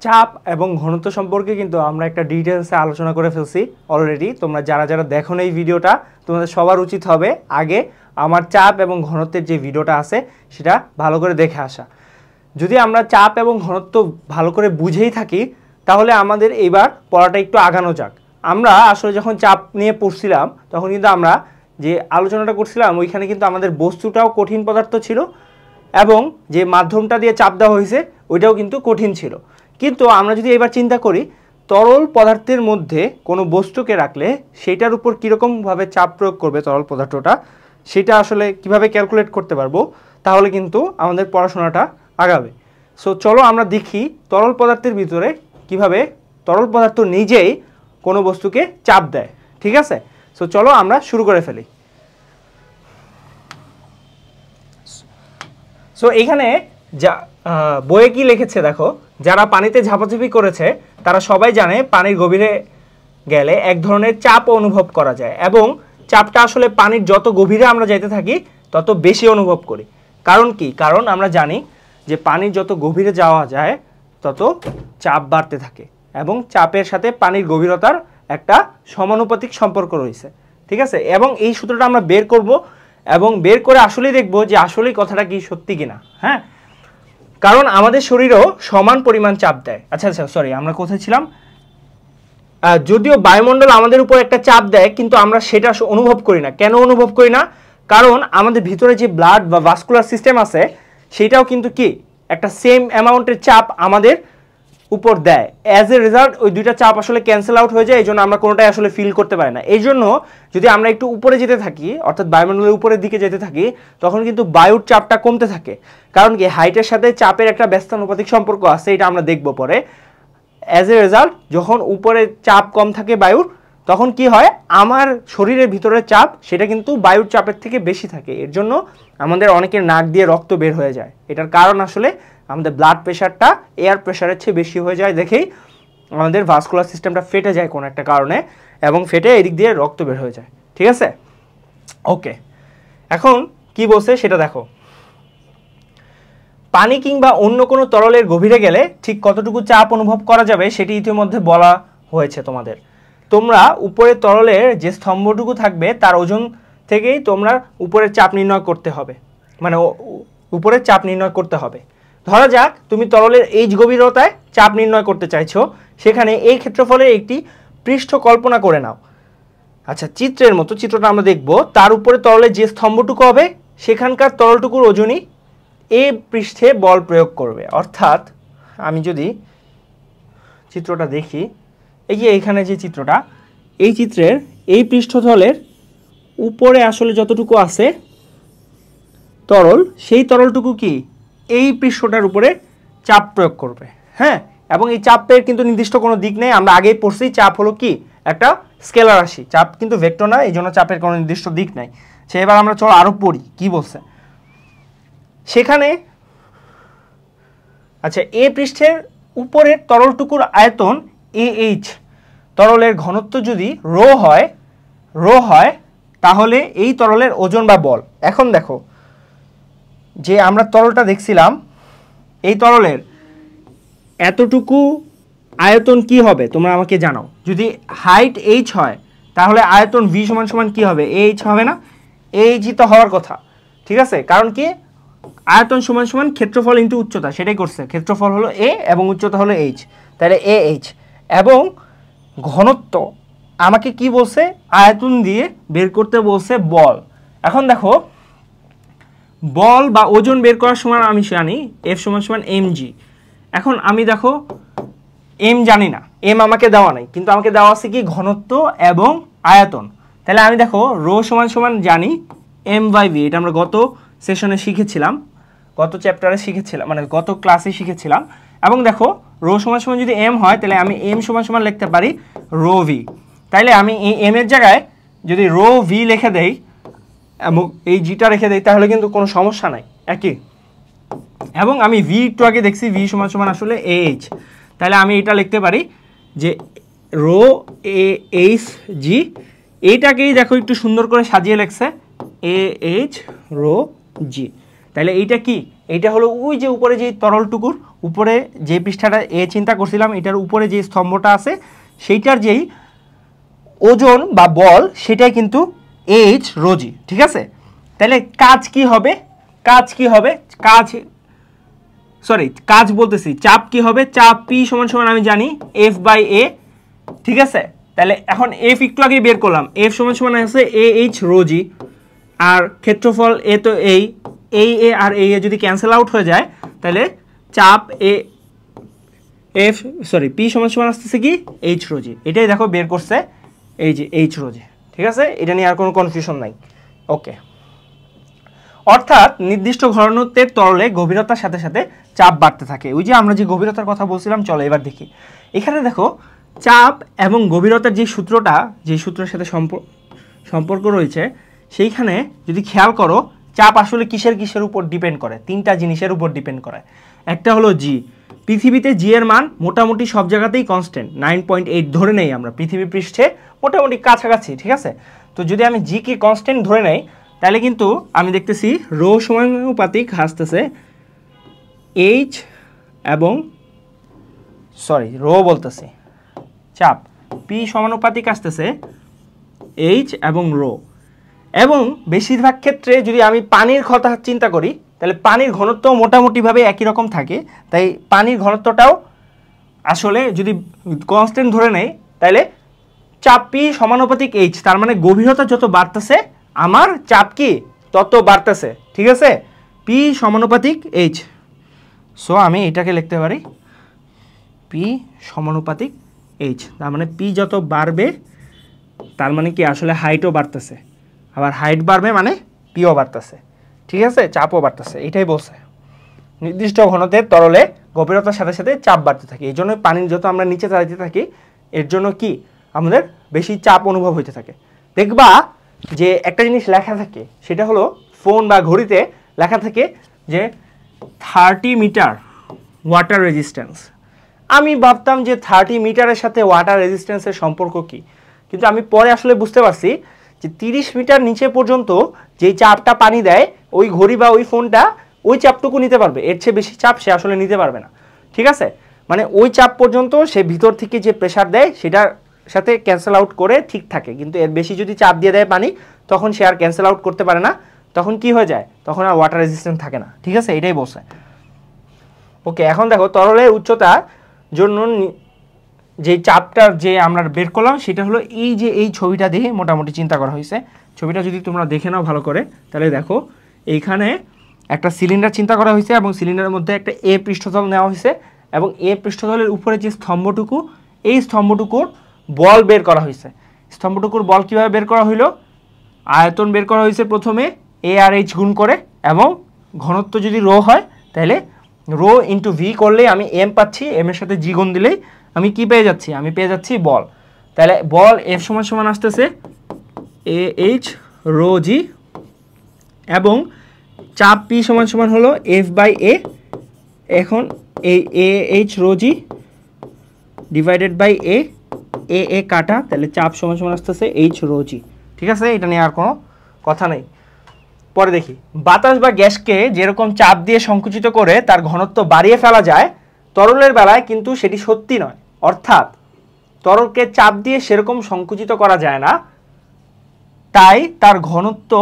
চাপ এবং ঘনত্ব সম্পর্কে কিন্তু আমরা একটা ডিটেলসে আলোচনা করে ফেলছি অলরেডি। তোমরা যারা যারা দেখো না এই ভিডিওটা, তোমাদের সবার উচিত হবে আগে আমার চাপ এবং ঘনত্বের যে ভিডিওটা আছে সেটা ভালো করে দেখে আসা। যদি আমরা চাপ এবং ঘনত্ব ভালো করে বুঝেই থাকি তাহলে আমাদের এবার পড়াটা একটু আগানো যাক। আমরা আসলে যখন চাপ নিয়ে পড়ছিলাম তখন কিন্তু আমরা যে আলোচনাটা করছিলাম ওইখানে কিন্তু আমাদের বস্তুটাও কঠিন পদার্থ ছিল এবং যে মাধ্যমটা দিয়ে চাপ দেওয়া হয়েছে ওইটাও কিন্তু কঠিন ছিল। কিন্তু আমরা যদি এবার চিন্তা করি তরল পদার্থের মধ্যে কোনো বস্তুকে রাখলে সেইটার উপর কীরকমভাবে চাপ প্রয়োগ করবে তরল পদার্থটা, সেটা আসলে কিভাবে ক্যালকুলেট করতে পারবো, তাহলে কিন্তু আমাদের পড়াশোনাটা আগাবে। সো চলো আমরা দেখি তরল পদার্থের ভিতরে কিভাবে তরল পদার্থ নিজেই কোনো বস্তুকে চাপ দেয়। ঠিক আছে, সো চলো আমরা শুরু করে ফেলি। সো এইখানে যা বইয়ে কি লিখেছে দেখো, যারা পানিতে ঝাপাঝাপি করেছে তারা সবাই জানে পানির গভীরে গেলে এক ধরনের চাপ অনুভব করা যায় এবং চাপটা আসলে পানির যত গভীরে আমরা যেতে থাকি তত বেশি অনুভব করি। কারণ কি? কারণ আমরা জানি যে পানির যত গভীরে যাওয়া যায় তত চাপ বাড়তে থাকে এবং চাপের সাথে পানির গভীরতার একটা সমানুপাতিক সম্পর্ক রয়েছে। ঠিক আছে, এবং এই সূত্রটা আমরা বের করব এবং বের করে আসলেই দেখব যে আসলেই কথাটা কি সত্যি কিনা। হ্যাঁ, কারণ আমাদের শরীরেও সমান পরিমাণ চাপ দেয়। আচ্ছা সরি, আমরা কোথায় ছিলাম? যদিও বায়ুমণ্ডল আমাদের উপর একটা চাপ দেয় কিন্তু আমরা সেটা অনুভব করি না। কেন অনুভব করি না? কারণ আমাদের ভিতরে যে ব্লাড বা ভাস্কুলার সিস্টেম আছে সেটাও কিন্তু কি একটা সেম অ্যামাউন্টের চাপ আমাদের উপর দেয়। অ্যাজ এ রেজাল্ট ওই দুইটা চাপ আসলে ক্যান্সেল আউট হয়ে যায়, এই জন্য আমরা কোনোটাই আসলে ফিল করতে পারি না। এই জন্য যদি আমরা একটু উপরে যেতে থাকি, অর্থাৎ বায়ুমণ্ডলের উপরের দিকে যেতে থাকি, তখন কিন্তু বায়ুর চাপটা কমতে থাকে। কারণ কি, হাইটের সাথে চাপের একটা ব্যস্তানুপাতিক সম্পর্ক আছে, এটা আমরা দেখব পরে। অ্যাজ এ রেজাল্ট যখন উপরে চাপ কম থাকে বায়ুর, তখন কি হয়, আমার শরীরের ভিতরে চাপ সেটা কিন্তু বায়ুর চাপের থেকে বেশি থাকে। এর জন্য আমাদের অনেকের নাক দিয়ে রক্ত বের হয়ে যায়। এটার কারণ আসলে আমাদের ব্লাড প্রেশারটা এয়ার প্রেশারের চেয়ে বেশি হয়ে যায় দেখেই আমাদের ভাস্কুলার সিস্টেমটা ফেটে যায় কোনো একটা কারণে এবং ফেটে এদিক দিয়ে রক্ত বের হয়ে যায়। ঠিক আছে, ওকে। এখন কি বলছে সেটা দেখো। পানি কিংবা অন্য কোনো তরলের গভীরে গেলে ঠিক কতটুকু চাপ অনুভব করা যাবে সেটি ইতিমধ্যে বলা হয়েছে তোমাদের। তোমরা উপরের তরলের যে স্তম্ভটুকু থাকবে তার ওজন থেকেই তোমরা উপরের চাপ নির্ণয় করতে হবে, মানে উপরের চাপ নির্ণয় করতে হবে। ধরা যাক তুমি তরলের এইচ গভীরতায় চাপ নির্ণয় করতে চাইছো, সেখানে এই ক্ষেত্রফলের একটি পৃষ্ঠ কল্পনা করে নাও। আচ্ছা, চিত্রের মতো, চিত্রটা আমরা দেখব। তার উপরে তরলের যে স্তম্ভটুকু হবে সেখানকার তরলটুকুর ওজনই এই পৃষ্ঠে বল প্রয়োগ করবে। অর্থাৎ আমি যদি চিত্রটা দেখি, এই যে এখানে যে চিত্রটা, এই চিত্রের এই পৃষ্ঠতলের উপরে আসলে যতটুকু আছে তরল, সেই তরলটুকু কি এই পৃষ্ঠটার উপরে চাপ প্রয়োগ করবে। হ্যাঁ, এবং এই চাপের কিন্তু নির্দিষ্ট কোনো দিক নেই। আমরা আগেই পড়ছি চাপ হলো কি একটা স্কেলার রাশি, চাপ কিন্তু ভেক্টর না, এই জন্য চাপের কোনো নির্দিষ্ট দিক নাই। সে এবার আমরা চলো আরও পড়ি কি বলছে সেখানে। আচ্ছা, এ পৃষ্ঠের উপরের তরলটুকুর আয়তন AH, তরলের ঘনত্ব যদি রো হয় তাহলে এই তরলের ওজন বা বল। এখন দেখো যে আমরা তরলটা দেখছিলাম, এই তরলের এতটুকু আয়তন কি হবে তোমরা আমাকে জানাও। যদি হাইট h হয় তাহলে আয়তন v সমান সমান কি হবে? AH হবে না? AH তো হওয়ার কথা। ঠিক আছে, কারণ কি আয়তন সমান সমান ক্ষেত্রফল ইনটু উচ্চতা, সেটাই করছে। ক্ষেত্রফল হলো a এবং উচ্চতা হলো h, তাহলে AH। এবং ঘনত্ব আমাকে কি বলছে? আয়তন দিয়ে বের করতে বলছে বল। এখন দেখো বল বা ওজন বের করার সময় আমি জানি F সমান সমান mg। এখন আমি দেখো m জানি না, m আমাকে দেওয়া নাই, কিন্তু আমাকে দেওয়া আছে কি ঘনত্ব এবং আয়তন। তাহলে আমি দেখো রো সমান সমান জানি m/v, এটা আমরা গত সেশনে শিখেছিলাম, গত চ্যাপ্টারে শিখেছিলাম, মানে গত ক্লাসে শিখেছিলাম। এবং দেখো রো সমান সমান যদি m হয় তাহলে আমি m সমান সমান লিখতে পারি রো v। তাইলে আমি এই m এর জায়গায় যদি রো v লিখে দেই এবং এই জিটা রেখে দেই তাহলে কিন্তু কোনো সমস্যা নাই, একই। এবং আমি v একটু আগে দেখছি v সমান সমান আসলে ah, তাহলে আমি এটা লিখতে পারি যে রো AHG। এইটাকেই দেখো একটু সুন্দর করে সাজিয়ে লেখছে AH রো g। তাহলে এইটা কি? এইটা হলো ওই যে উপরে যে তরলটুকুর উপরে যে পৃষ্ঠাটা এ চিন্তা করছিলাম, এটার উপরে যে স্তম্ভটা আছে সেইটার যেই ওজন বা বল সেটাই কিন্তু এইচ রোজি, ঠিক আছে। তাহলে কাজ কি হবে, কাজ বলতেছি চাপ কি হবে, চাপ পি সমান সমান আমি জানি এফ বাই এ, ঠিক আছে। তাহলে এখন এফ একটু আগে বের করলাম, এফ সমান সমান আছে এ এইচ রোজি, আর ক্ষেত্রফল এ তো এই এ আর এ যদি ক্যান্সেল আউট হয়ে যায় তাহলে চাপ পি সমান সমান আসতেছে কি এইচ রোজি। এটাই দেখো বের করছে এই যে এইচ রোজি, ঠিক আছে। এটা নিয়ে আর কোনো কনফিউশন নাই, ওকে। অর্থাৎ নির্দিষ্ট ঘনত্বের তরলে গভীরতার সাথে সাথে চাপ বাড়তে থাকে। ওই যে আমরা যে গভীরতার কথা বলছিলাম, চলো এবার দেখি। এখানে দেখো চাপ এবং গভীরতার যে সূত্রটা, যে সূত্রের সাথে সম্পর্ক রয়েছে, সেইখানে যদি খেয়াল করো চাপ আসলে কিসের উপর ডিপেন্ড করে, তিনটা জিনিসের উপর ডিপেন্ড করে। একটা হলো জি, পৃথিবীতে জি এর মান মোটামুটি সব জায়গাতেই কনস্ট্যান্ট 9.8 ধরে নেই আমরা, পৃথিবী পৃষ্ঠে মোটামুটি কাছাকাছি, ঠিক আছে। তো যদি আমি জি কে কনস্ট্যান্ট ধরে নেই তাহলে কিন্তু আমি দেখতেছি রো সমানুপাতিক আসতেছে এইচ এবং রো বলতেছি চাপ পি সমানুপাতিক আসতেছে এইচ এবং রো। এবং বেশিরভাগ ক্ষেত্রে যদি আমি পানির কথা চিন্তা করি তাহলে পানির ঘনত্ব মোটামুটিভাবে একই রকম থাকে, তাই পানির ঘনত্বটাও আসলে যদি কনস্ট্যান্ট ধরে নেই তাহলে চাপ পি সমানুপাতিক এইচ, তার মানে গভীরতা যত বাড়তেছে আমার চাপ কি তত বাড়তেছে, ঠিক আছে। পি সমানুপাতিক এইচ, সো আমি এটাকে লিখতে পারি পি সমানুপাতিক এইচ, তার মানে পি যত বাড়বে তার মানে কি আসলে হাইটও বাড়তেছে, আবার হাইট বাড়বে মানে পিও বাড়তেছে, ঠিক আছে, চাপও বাড়তেছে। এটাই বলছে নির্দিষ্ট ঘনত্বের তরলে গভীরতার সাথে সাথে চাপ বাড়তে থাকে। এই জন্য পানির যত আমরা নিচে চাইতে থাকি এর জন্য কি আমাদের বেশি চাপ অনুভব হইতে থাকে। দেখবা যে একটা জিনিস লেখা থাকে, সেটা হলো ফোন বা ঘড়িতে লেখা থাকে যে 30 মিটার ওয়াটার রেজিস্ট্যান্স। আমি ভাবতাম যে 30 মিটারের সাথে ওয়াটার রেজিস্ট্যান্সের সম্পর্ক কি, কিন্তু আমি পরে আসলে বুঝতে পারছি যে 30 মিটার নিচে পর্যন্ত যেই চাপটা পানি দেয় ওই ঘড়ি বা ওই ফোনটা ওই চাপটুকু নিতে পারবে, এর চেয়ে বেশি চাপ সে আসলে নিতে পারবে না, ঠিক আছে। মানে ওই চাপ পর্যন্ত সে ভিতর থেকে যে প্রেসার দেয় সেটার সাথে ক্যান্সেল আউট করে ঠিক থাকে, কিন্তু এর বেশি যদি চাপ দিয়ে দেয় পানি তখন সে আর ক্যান্সেল আউট করতে পারে না, তখন কি হয়ে যায়, তখন আর ওয়াটার রেজিস্ট্যান্স থাকে না, ঠিক আছে। এটাই বলছে, ওকে। এখন দেখো তরলের উচ্চতার জন্য যে চাপটার যে আমরা বের করলাম সেটা হলো এই যে এই ছবিটা দিয়ে মোটামুটি চিন্তা করা হয়েছে। ছবিটা যদি তোমরা দেখে নাও ভালো করে তাহলে দেখো এইখানে একটা সিলিন্ডার চিন্তা করা হয়েছে এবং সিলিন্ডারের মধ্যে একটা এ পৃষ্ঠতল নেওয়া হয়েছে এবং এ পৃষ্ঠতলের উপরে যে স্তম্ভটুকু, এই স্তম্ভটুকুর বল বের করা হয়েছে। স্তম্ভটুকুর বল কিভাবে বের করা হইলো, আয়তন বের করা হয়েছে প্রথমে এ আর এইচ গুণ করে, এবং ঘনত্ব যদি রো হয় তাহলে রো ইন্টু ভি করলেই আমি এম পাচ্ছি, এম এর সাথে জি গুণ দিলেই আমি কি পেয়ে যাচ্ছি, আমি পেয়ে যাচ্ছি বল। তাহলে বল এফ সমান সমান আসতেছে এ এইচ রো জি, এবং চাপ পি সমান সমান হলো এফ বাই এ। এখন এই A H rho g divided by A A কাটা, তাহলে চাপ সমান সমান আসতেছে এইচ রো জি, ঠিক আছে। এটা নিয়ে আর কোনো কথা নেই। পরে দেখি বাতাস বা গ্যাসকে যেরকম চাপ দিয়ে সংকুচিত করে তার ঘনত্ব বাড়িয়ে ফেলা যায়, তরলের বেলায় কিন্তু সেটি সত্যি নয়। অর্থাৎ তরলকে চাপ দিয়ে সেরকম সংকুচিত করা যায় না, তাই তার ঘনত্ব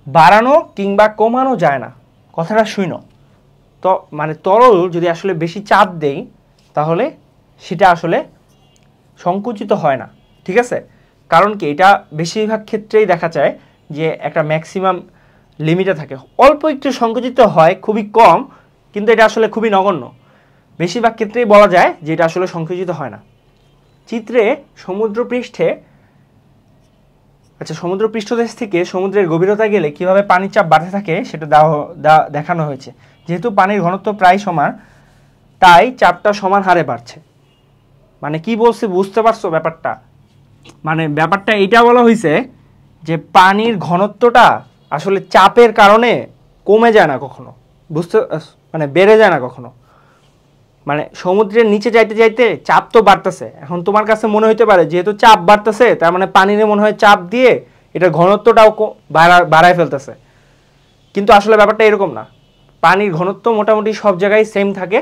বাড়ানো কিংবা কমানো যায় না। কথাটা শুনো তো, মানে তরল যদি আসলে বেশি চাপ দেই তাহলে সেটা আসলে সংকুচিত হয় না, ঠিক আছে। কারণ কি, এটা বেশিরভাগ ক্ষেত্রেই দেখা যায় যে একটা ম্যাক্সিমাম লিমিটে থাকে, অল্প একটু সংকুচিত হয় খুবই কম, কিন্তু এটা আসলে খুবই নগণ্য। বেশিরভাগ ক্ষেত্রেই বলা যায় যে এটা আসলে সংকুচিত হয় না। চিত্রে সমুদ্রপৃষ্ঠে সমুদ্র পৃষ্ঠদেশ থেকে সমুদ্রের গভীরতা গেলে কিভাবে পানির চাপ বাড়তে থাকে সেটা দেখানো হয়েছে। যেহেতু পানির ঘনত্ব প্রায় সমান, তাই চাপটা সমান হারে বাড়ছে। মানে কি বলছে বুঝতে পারছো ব্যাপারটা? মানে ব্যাপারটা এইটা বলা হয়েছে যে পানির ঘনত্বটা আসলে চাপের কারণে কমে যায় না কখনো, মানে বেড়ে যায় না কখনো। মানে সমুদ্রের নিচে যাইতে যাইতে চাপ তো বাড়তেছে। এখন তোমার কাছে মনে হইতে পারে যেহেতু চাপ বাড়তেছে তার মানে পানির মনে হয় চাপ দিয়ে এটা ঘনত্বটাও বাড়ায় ফেলতেছে, কিন্তু আসলে ব্যাপারটা এরকম না। পানির ঘনত্ব মোটামুটি সব জায়গায় সেম থাকে,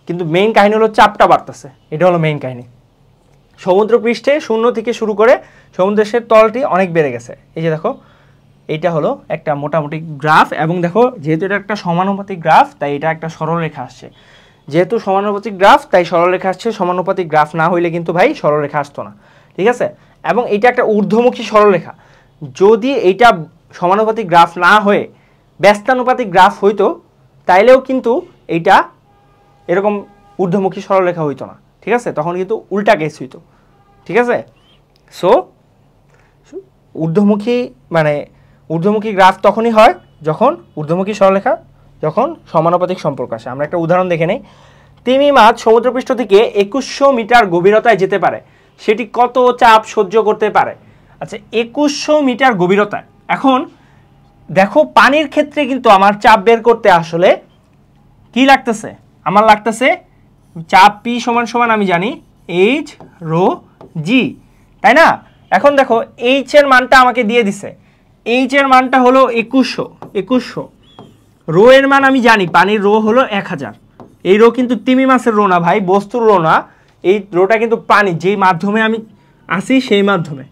কিন্তু মেইন কাহিনী হলো চাপটা বাড়তেছে, এটা হলো মেইন কাহিনী। সমুদ্রপৃষ্ঠে 0 থেকে শুরু করে সমুদ্রের তলটি অনেক বেড়ে গেছে। এই যে দেখো, এইটা হলো একটা মোটামুটি গ্রাফ, এবং দেখো যেহেতু এটা একটা সমানুপাতিক গ্রাফ তাই এটা একটা সরলরেখা আসছে। যেহেতু সমানুপাতিক গ্রাফ তাই সরলরেখা আসছে, সমানুপাতিক গ্রাফ না হইলে কিন্তু ভাই সরলরেখা আসতো না, ঠিক আছে। এবং এটা একটা ঊর্ধ্বমুখী সরলরেখা। যদি এইটা সমানুপাতিক গ্রাফ না হয়ে ব্যস্তানুপাতিক গ্রাফ হইতো তাইলেও কিন্তু এইটা এরকম ঊর্ধ্বমুখী সরলরেখা হইতো না, ঠিক আছে, তখন কিন্তু উল্টা কেস হইতো, ঠিক আছে। সো ঊর্ধ্বমুখী গ্রাফ তখনই হয় যখন ঊর্ধ্বমুখী সরলরেখা যখন সমানুপাতিক সম্পর্ক আসে। আমরা একটা উদাহরণ দেখে নেই। তিমি মাছ সমুদ্রপৃষ্ঠ থেকে 2100 মিটার গভীরতায় যেতে পারে, সেটি কত চাপ সহ্য করতে পারে? আচ্ছা, 2100 মিটার গভীরতায়। এখন দেখো পানির ক্ষেত্রে কিন্তু আমার চাপ বের করতে আসলে কি লাগতেছে, আমার লাগতেছে চাপ পি সমান সমান আমি জানি এইচ রো জি, তাই না? এখন দেখো এইচ এর মানটা আমাকে দিয়ে দিছে, এইচ এর মানটা হলো 2100, রো এর মান আমি জানি, পানির রো হলো 1000। এই রো কিন্তু তিমি মাছের রো না ভাই, বস্তুর রো না, এই রোটা কিন্তু পানি যেই মাধ্যমে আমি আসি সেই মাধ্যমে।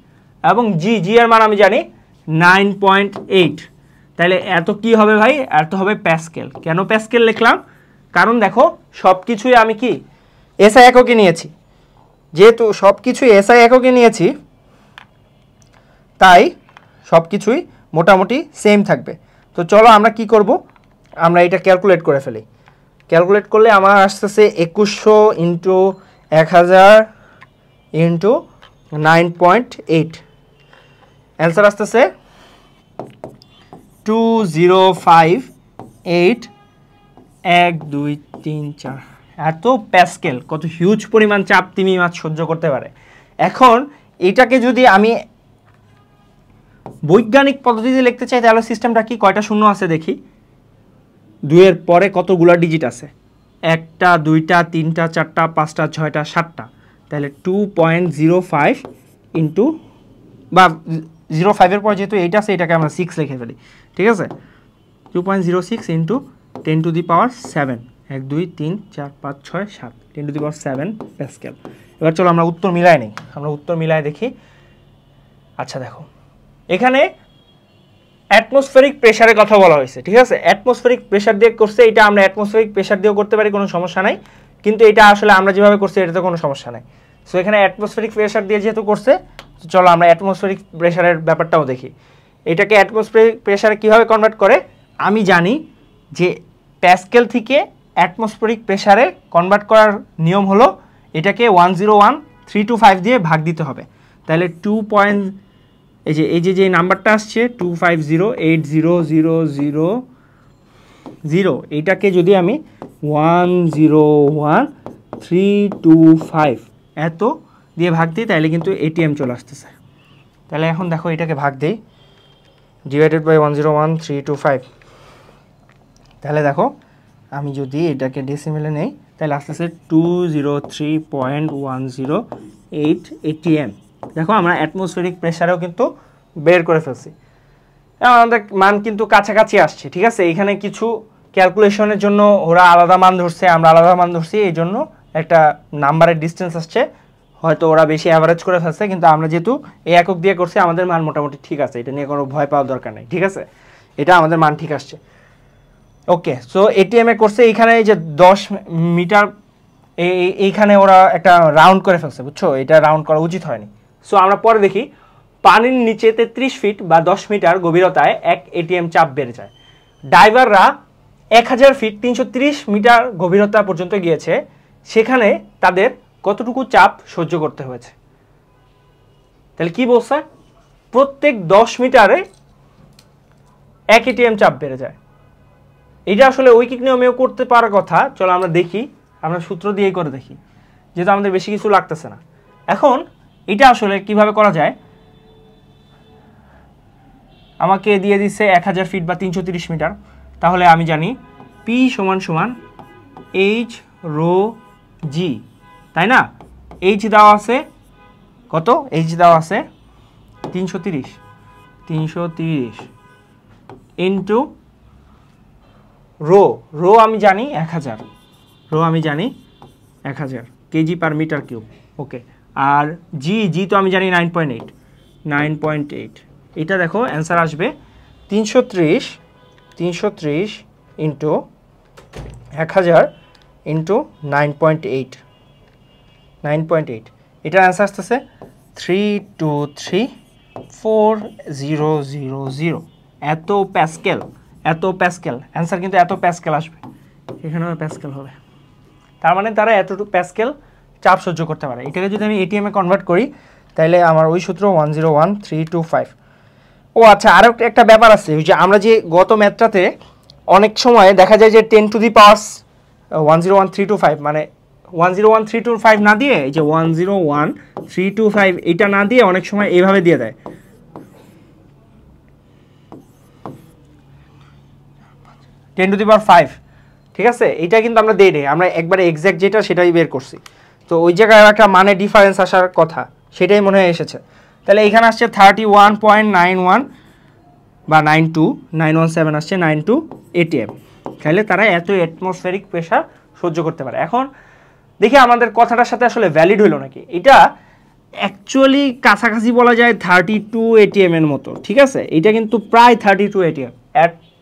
এবং জি এর মান আমি জানি 9.8। তাহলে এত কি হবে ভাই? এত হবে প্যাসকেল। কেন প্যাসকেল লিখলাম? কারণ দেখো সব কিছুই আমি কি এসআই এককে নিয়েছি, যেহেতু সব কিছুই এসআই এককে নিয়েছি তাই সব কিছুই মোটামুটি সেম থাকবে। তো চলো আমরা কি করব, আমরা এটা ক্যালকুলেট করে ফেলি। ক্যালকুলেট করলে আমার আসতেছে 2100 ইন্টু 1000 ইন্টু 9.8, অ্যান্সার আসতেছে 2058 1 2 3 4। এত প্যাসকেল, কত হিউজ পরিমাণ চাপ তিমি মাছ সহ্য করতে পারে। এখন এটাকে যদি আমি বৈজ্ঞানিক পদ্ধতিতে লিখতে চাই তাহলে সিস্টেমটা কি, কয়টা শূন্য আছে দেখি, 2 এর পরে কতগুলা ডিজিট আছে, 1টা 2টা 3টা 4টা 5টা 6টা 7টা, তাহলে 2.05 ইন্টু বা 05 এর পর যেহেতু 8 আছে এটাকে আমরা 6 লিখে ফেলি, ঠিক আছে। 2.06 into 10 to the power 7, 1 2 3 4 5 6 7, 10 to the power 7 Pascal. এবার চলো আমরা উত্তর মিলাই নেই, আমরা উত্তর মিলাই দেখি। আচ্ছা দেখো এখানে অ্যাটমসফেরিক প্রেসারের কথা বলা হয়েছে, ঠিক আছে। অ্যাটমসফেরিক প্রেসার দিয়ে করছে, এটা আমরা অ্যাটমসফেরিক প্রেসার দিয়েও করতে পারি, কোনো সমস্যা নাই, কিন্তু এটা আসলে আমরা যেভাবে করছি এটাতে কোনো সমস্যা নাই। সো এখানে অ্যাটমসফেরিক প্রেসার দিয়ে যেহেতু করছে, চলো আমরা অ্যাটমসফেরিক প্রেসারের ব্যাপারটাও দেখি। এটাকে অ্যাটমসফেরিক প্রেসারে কীভাবে কনভার্ট করে আমি জানি যে প্যাসকেল থেকে অ্যাটমসফেরিক প্রেসারে কনভার্ট করার নিয়ম হলো এটাকে 101.325 দিয়ে ভাগ দিতে হবে। তাহলে এই যে নাম্বারটা আসছে 2508000, এইটাকে যদি আমি 101.325 এত দিয়ে ভাগ দিই তাহলে কিন্তু এটিএম চলে আসতেছে। তাহলে এখন দেখো এটাকে ভাগ দিই, ডিভাইডেড বাই 101.325, তাহলে দেখো আমি যদি এটাকে ডেসিমেলে নেই তাহলে আসতেছে 203.108 এটিএম। দেখো আমরা অ্যাটমসফেরিক প্রেসারেও কিন্তু বের করে ফেলছি, আমাদের মান কিন্তু কাছাকাছি আসছে, ঠিক আছে। এখানে কিছু ক্যালকুলেশনের জন্য ওরা আলাদা মান ধরছে, আমরা আলাদা মান ধরছি, এই জন্য একটা নাম্বারের ডিস্টেন্স আসছে, হয়তো ওরা বেশি অ্যাভারেজ করে ফেলছে, কিন্তু আমরা যেহেতু এই একক দিয়ে করছি আমাদের মান মোটামুটি ঠিক আছে, এটা নিয়ে কোনো ভয় পাওয়ার দরকার নেই, ঠিক আছে, এটা আমাদের মান ঠিক আসছে। ওকে, সো এটিএম এ করছে এইখানে এই যে 10 মিটার, এইখানে ওরা একটা রাউন্ড করে ফেলছে, বুঝছো, এটা রাউন্ড করা উচিত হয়নি। সো আমরা পরে দেখি পানির নিচে 33 ফিট বা 10 মিটার গভীরতায় এক এটিএম চাপ বেড়ে যায়। ডাইভাররা 1000 ফিট 330 মিটার গভীরতা পর্যন্ত গিয়েছে, সেখানে তাদের কতটুকু চাপ সহ্য করতে হয়েছে? তাহলে কি বলছে, প্রত্যেক 10 মিটারে এক এটিএম চাপ বেড়ে যায়। এটা আসলে ঐকিক নিয়মেও করতে পারার কথা, চলো আমরা দেখি, আমরা সূত্র দিয়েই করে দেখি, যেহেতু আমাদের বেশি কিছু লাগতেছে না। এখন এটা আসলে কিভাবে করা যায়, আমাকে দিয়ে দিচ্ছে 1000 ফিট বা 330 মিটার, তাহলে আমি জানি পি সমান সমান এইচ রো জি, তাই না। এইচ দেওয়া আছে কত, এইচ দেওয়া আছে 330 ইন্টু রো আমি জানি 1000, রো আমি জানি 1000 কেজি পার মিটার কিউব। ওকে, আর জি তো আমি জানি 9.8, এটা দেখো অ্যান্সার আসবে 330 ইন্টু 1000 ইন্টু 9.8, এটার অ্যান্সার আসতেছে 3234000। এত প্যাসকেল অ্যান্সার কিন্তু এত প্যাসকেল আসবে, এখানেও প্যাসকেল হবে। তার মানে তারা এতটুকু প্যাসকেল চাপ সহ্য করতে পারে। এটাকে যদি আমি এটিএমে কনভার্ট করি তাহলে আমার ওই সূত্র 101325। ও আচ্ছা, আরও একটা ব্যাপার আছে, ওই যে আমরা যে গত ম্যাথটাতে অনেক সময় দেখা যায় যে 10 টু দি পাওয়ার 101325 মানে 101325 না দিয়ে এই যে 101325 এটা না দিয়ে অনেক সময় এইভাবে দিয়ে দেয়। টেন টু দি পাওয়ার 5, ঠিক আছে, এইটা কিন্তু আমরা দেই নেই, আমরা একবারে এক্স্যাক্ট যেটা সেটাই বের করছি। তো ওই জায়গায় একটা মানে ডিফারেন্স আসার কথা, সেটাই মনে হয় এসেছে। তাহলে এখানে আসছে 31.91 বা 92917 আসছে 92 ATM। তাহলে তারা এত অ্যাটমসফেরিক প্রেশার সহ্য করতে পারে। এখন দেখি আমাদের কথাটার সাথে আসলে ভ্যালিড হলো নাকি। এটা অ্যাকচুয়ালি কাছাকাছি বলা যায় 32 ATM এর মতো, ঠিক আছে, এটা কিন্তু প্রায় 32 ATM,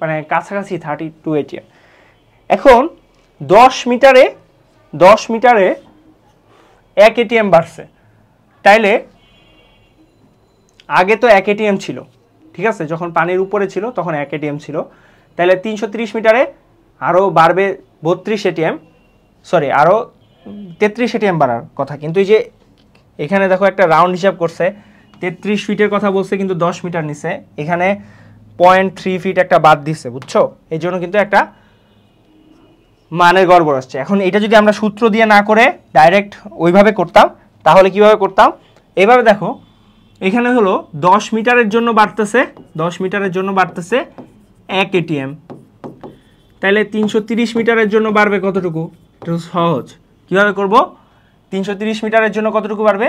মানে কাছাকাছি 32 ATM। এখন 10 মিটারে 1 ATM বাড়ছে, তাইলে আগে তো 1 ATM ছিল, ঠিক আছে, যখন পানির উপরে ছিল তখন 1 ATM ছিল, তাহলে 330 মিটারে আরও বাড়বে 32 ATM, সরি আরও 33 ATM বাড়ার কথা। কিন্তু এই যে এখানে দেখো একটা রাউন্ড হিসাব করছে, 33 ফিটের কথা বলছে কিন্তু 10 মিটার নিছে, এখানে 0.3 ফিট একটা বাদ দিচ্ছে, বুঝছো, এই জন্য কিন্তু একটা মানের গড়বড় আসছে। এখন এটা যদি আমরা সূত্র দিয়ে না করে ডাইরেক্ট ওইভাবে করতাম তাহলে কিভাবে করতাম, এইভাবে দেখো, এখানে হলো 10 মিটারের জন্য বাড়তেছে 1 ATM, তাহলে 330 মিটারের জন্য বাড়বে কতটুকু, এটা সহজ, কিভাবে করব, 330 মিটারের জন্য কতটুকু বাড়বে,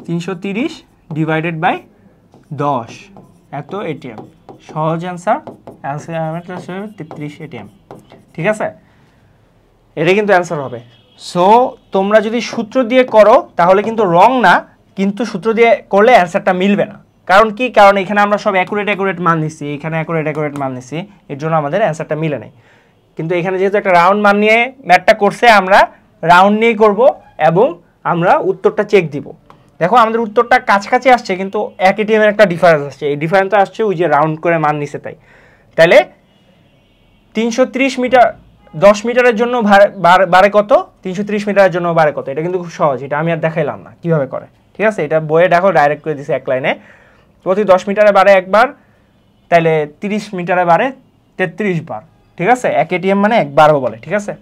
330 ডিভাইডেড বাই 10, এত ATM, সহজ অ্যান্সার 33 ATM, ঠিক আছে, এটা কিন্তু অ্যান্সার হবে। সো তোমরা যদি সূত্র দিয়ে করো তাহলে কিন্তু রং না, কিন্তু সূত্র দিয়ে করলে অ্যান্সারটা মিলবে না। কারণ কি, কারণ এখানে আমরা সব অ্যাকুরেট মান নিচ্ছি, এখানে অ্যাকুরেট মান নিচ্ছি, এর জন্য আমাদের অ্যান্সারটা মিলে নেই। কিন্তু এখানে যেহেতু একটা রাউন্ড মান নিয়ে ম্যাথটা করছে, আমরা রাউন্ড নিয়েই করব এবং আমরা উত্তরটা চেক দিব। দেখো আমাদের উত্তরটা কাছাকাছি আসছে, কিন্তু 1 ATM এর একটা ডিফারেন্স আসছে, এই ডিফারেন্সটা আসছে ওই যে রাউন্ড করে মান নিছে তাই। তাহলে 330 মিটার 10 মিটারের জন্য বাড়ে কত, 330 মিটারের জন্য বাড়ে কত, এটা কিন্তু খুব সহজ, এটা আমি আর দেখাইলাম না কিভাবে করে, ঠিক আছে, এটা বইয়ে দেখো ডাইরেক্ট করে দিছে এক লাইনে, প্রতি 10 মিটারে বাড়ে একবার, তাহলে 30 মিটারে বাড়ে 33 বার, ঠিক আছে, 1 ATM মানে একবারও বলে, ঠিক আছে।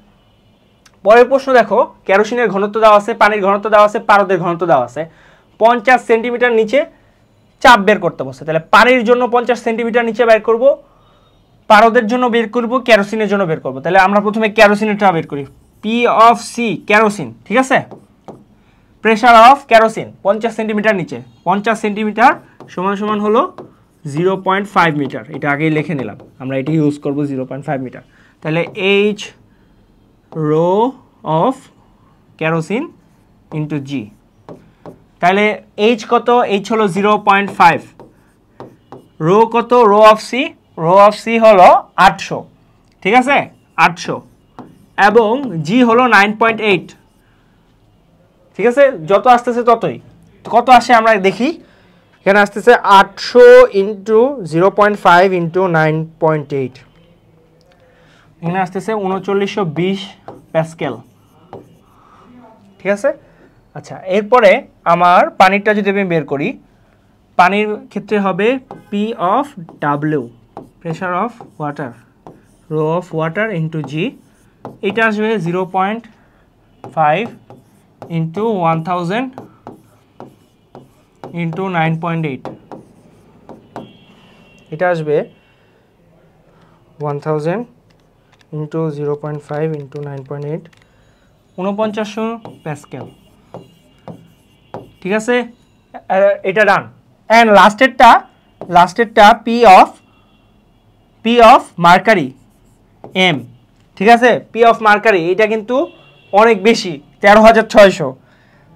পরের প্রশ্ন দেখো, কেরোসিনের ঘনত্ব দেওয়া আছে, পানির ঘনত্ব দেওয়া আছে, পারদের ঘনত্ব দেওয়া আছে, 50 সেন্টিমিটার নিচে চাপ বের করতে বলছে। তাহলে পানির জন্য 50 সেন্টিমিটার নিচে বের করব, পারদের জন্য বের করব, কেরোসিনের জন্য বের করব। তাহলে আমরা প্রথমে কেরোসিনেরটা বের করি, পি অফ সি কেরোসিন, ঠিক আছে, প্রেসার অফ কেরোসিন 50 সেন্টিমিটার নিচে, 50 সেন্টিমিটার সমান হলো 0.5 মিটার, এটা আগেই লিখে নিলাম, আমরা এটি ইউজ করব 0.5 মিটার। তাহলে H rho of kerosene into g, তাহলে এইচ কত, এইচ হলো 0.5, রো কত, রো অফ সি হলো 800, ঠিক আছে, 800, এবং জি হলো 9.8, ঠিক আছে, যত আসতেছে ততই, কত আসে আমরা দেখি, এখানে আসতেছে 800 ইন্টু 0.5 ইন্টু 9.8, এখানে আসতেছে 3920 প্যাসকেল, ঠিক আছে। আচ্ছা, এরপরে আমার পানিরটা যদি আমি বের করি, পানির ক্ষেত্রে হবে P of W, pressure of water, rho of water into g, এটা আসবে 0.5 ইন্টু 1000 ইন্টু 9.8, এটা আসবে 1000 ইন্টু 0.5 ইন্টু 9.8, 4900 প্যাসকেল, ঠিক আছে, এটা ডান। অ্যান্ড লাস্টেরটা পি অফ মার্কারি এম, ঠিক আছে, পি অফ মার্কারি এটা কিন্তু অনেক বেশি 13,600,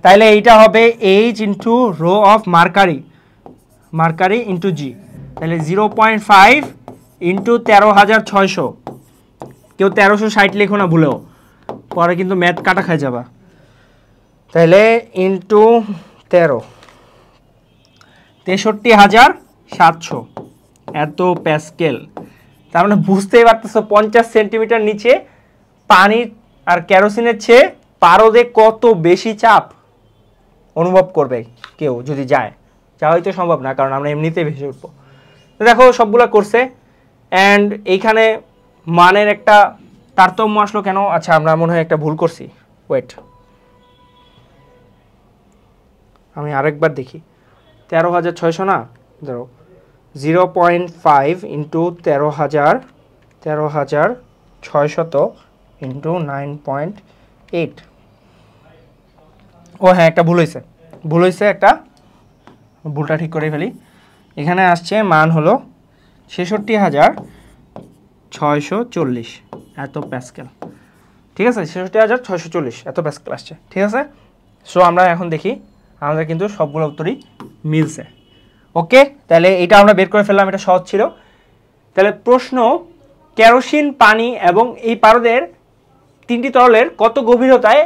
তাইলে এইটা হবে H into rho of mercury into g, তাহলে 0.5 ইন্টু 13,600, কেউ 1360 লিখো না ভুলেও, পরে কিন্তু ম্যাথ কাটা খাই যাবা, তাহলে ইন্টু 13, 63,700 এত প্যাসকেল। তার মানে বুঝতেই পারতেছো 50 সেন্টিমিটার নিচে পানি আর কেরোসিনের চেয়ে পারদে কত বেশি চাপ অনুভব করবে কেউ যদি যায়, যা হয়তো সম্ভব না, কারণ আমরা এমনিতেই ভেসে উঠবো। তো দেখো সবগুলা করছে, অ্যান্ড এইখানে মানের একটা তারতম্য আসলো কেন? আচ্ছা আমরা মনে হয় একটা ভুল করছি, ওয়েট আমি আরেকবার দেখি। 13,600 না, ধরো 0.5 ইন্টু 13,600 ইন্টু 9.8। ও হ্যাঁ একটা ভুল হয়েছে একটা, ভুলটা ঠিক করে ফেলি। এখানে আসছে মান হলো 66,640 এত প্যাসকেল, ঠিক আছে, 66,640 এত প্যাসকেল আসছে, ঠিক আছে। সো আমরা এখন দেখি আমাদের কিন্তু সবগুলো উত্তরই মিলছে। ওকে, তাহলে এটা আমরা বের করে ফেললাম, এটা সহজ ছিল। তাহলে প্রশ্ন, কেরোসিন, পানি এবং এই পারদের তিনটি তরলের কত গভীরতায়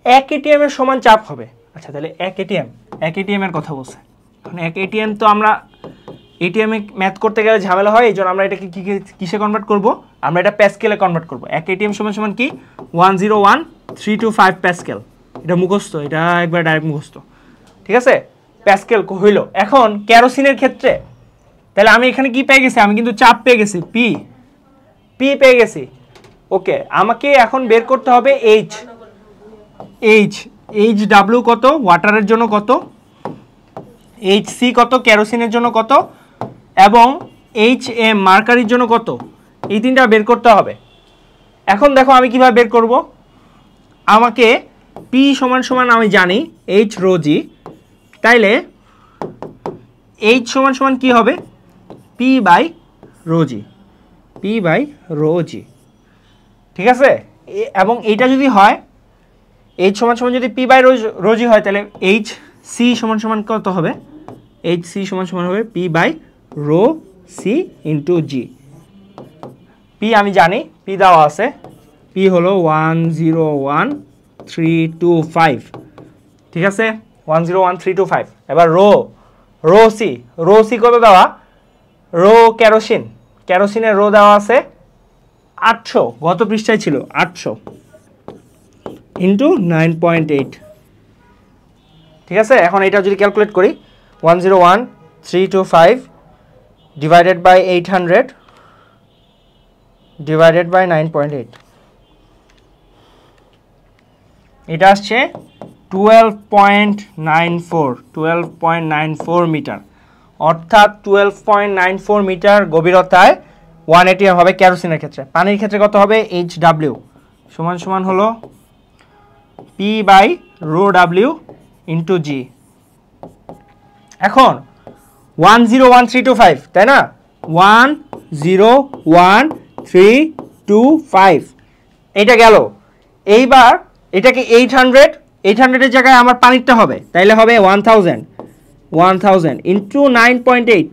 1 ATM এর সমান চাপ হবে? আচ্ছা তাহলে 1 ATM এর কথা বলছে। এখন 1 ATM তো আমরা এটিএম এ ম্যাথ করতে গেলে ঝামেলা হয়, এই জন্য আমরা এটাকে কিসে কনভার্ট করব? আমরা এটা প্যাসকেলে কনভার্ট করব। 1 ATM সমান সমান কি? 101,325 প্যাসকেল। এটা মুখস্থ, এটা একবার ডাইরেক্ট মুখস্থ, ঠিক আছে, প্যাসকেল হইল। এখন কেরোসিনের ক্ষেত্রে তাহলে আমি এখানে কি পেয়ে গেছি? আমি কিন্তু চাপ পেয়ে গেছি, পি পেয়ে গেছি। ওকে, আমাকে এখন বের করতে হবে এইচ ডাব্লিউ কত, ওয়াটারের জন্য কত, HC কত, কেরোসিনের জন্য কত, এবং HM মার্কারির জন্য কত, এই তিনটা বের করতে হবে। এখন দেখো আমি কিভাবে বের করব। আমাকে P সমান সমান আমি জানি H রো জি, তাইলে H সমান সমান কি হবে? P বাই রো জি, ঠিক আছে। এবং এইটা যদি হয় H সমান সমান যদি P বাই রো জি হয়, তাহলে HC সমান সমান কত হবে? HC সমান সমান হবে P by rho c into g. P আমি জানি, P দেওয়া আছে, P হলো 101,325, ঠিক আছে, 101,325। এবার রো সি কত দেওয়া? রো কেরোসিনের রো দেওয়া আছে 800, গত পৃষ্ঠায় ছিল 800 ইন্টু 9.8, ঠিক আছে। এখন এটা যদি ক্যালকুলেট করি, 101,325 ডিভাইডেড বাই 800 ডিভাইডেড বাই 9.8, এটা আসছে 12.94 মিটার, অর্থাৎ 12.94 মিটার গভীরতায় 1 ATM হবে কেরোসিনের ক্ষেত্রে। পানির ক্ষেত্রে কত হবে? HW সমান সমান হলো P by rho W into g. এখন 101,325, তাই না, 101,325 এটা গেল। এইবার এটাকে 800 এর জায়গায় আমার পানিরটা হবে, তাইলে হবে 1000 ইন্টু 9.8।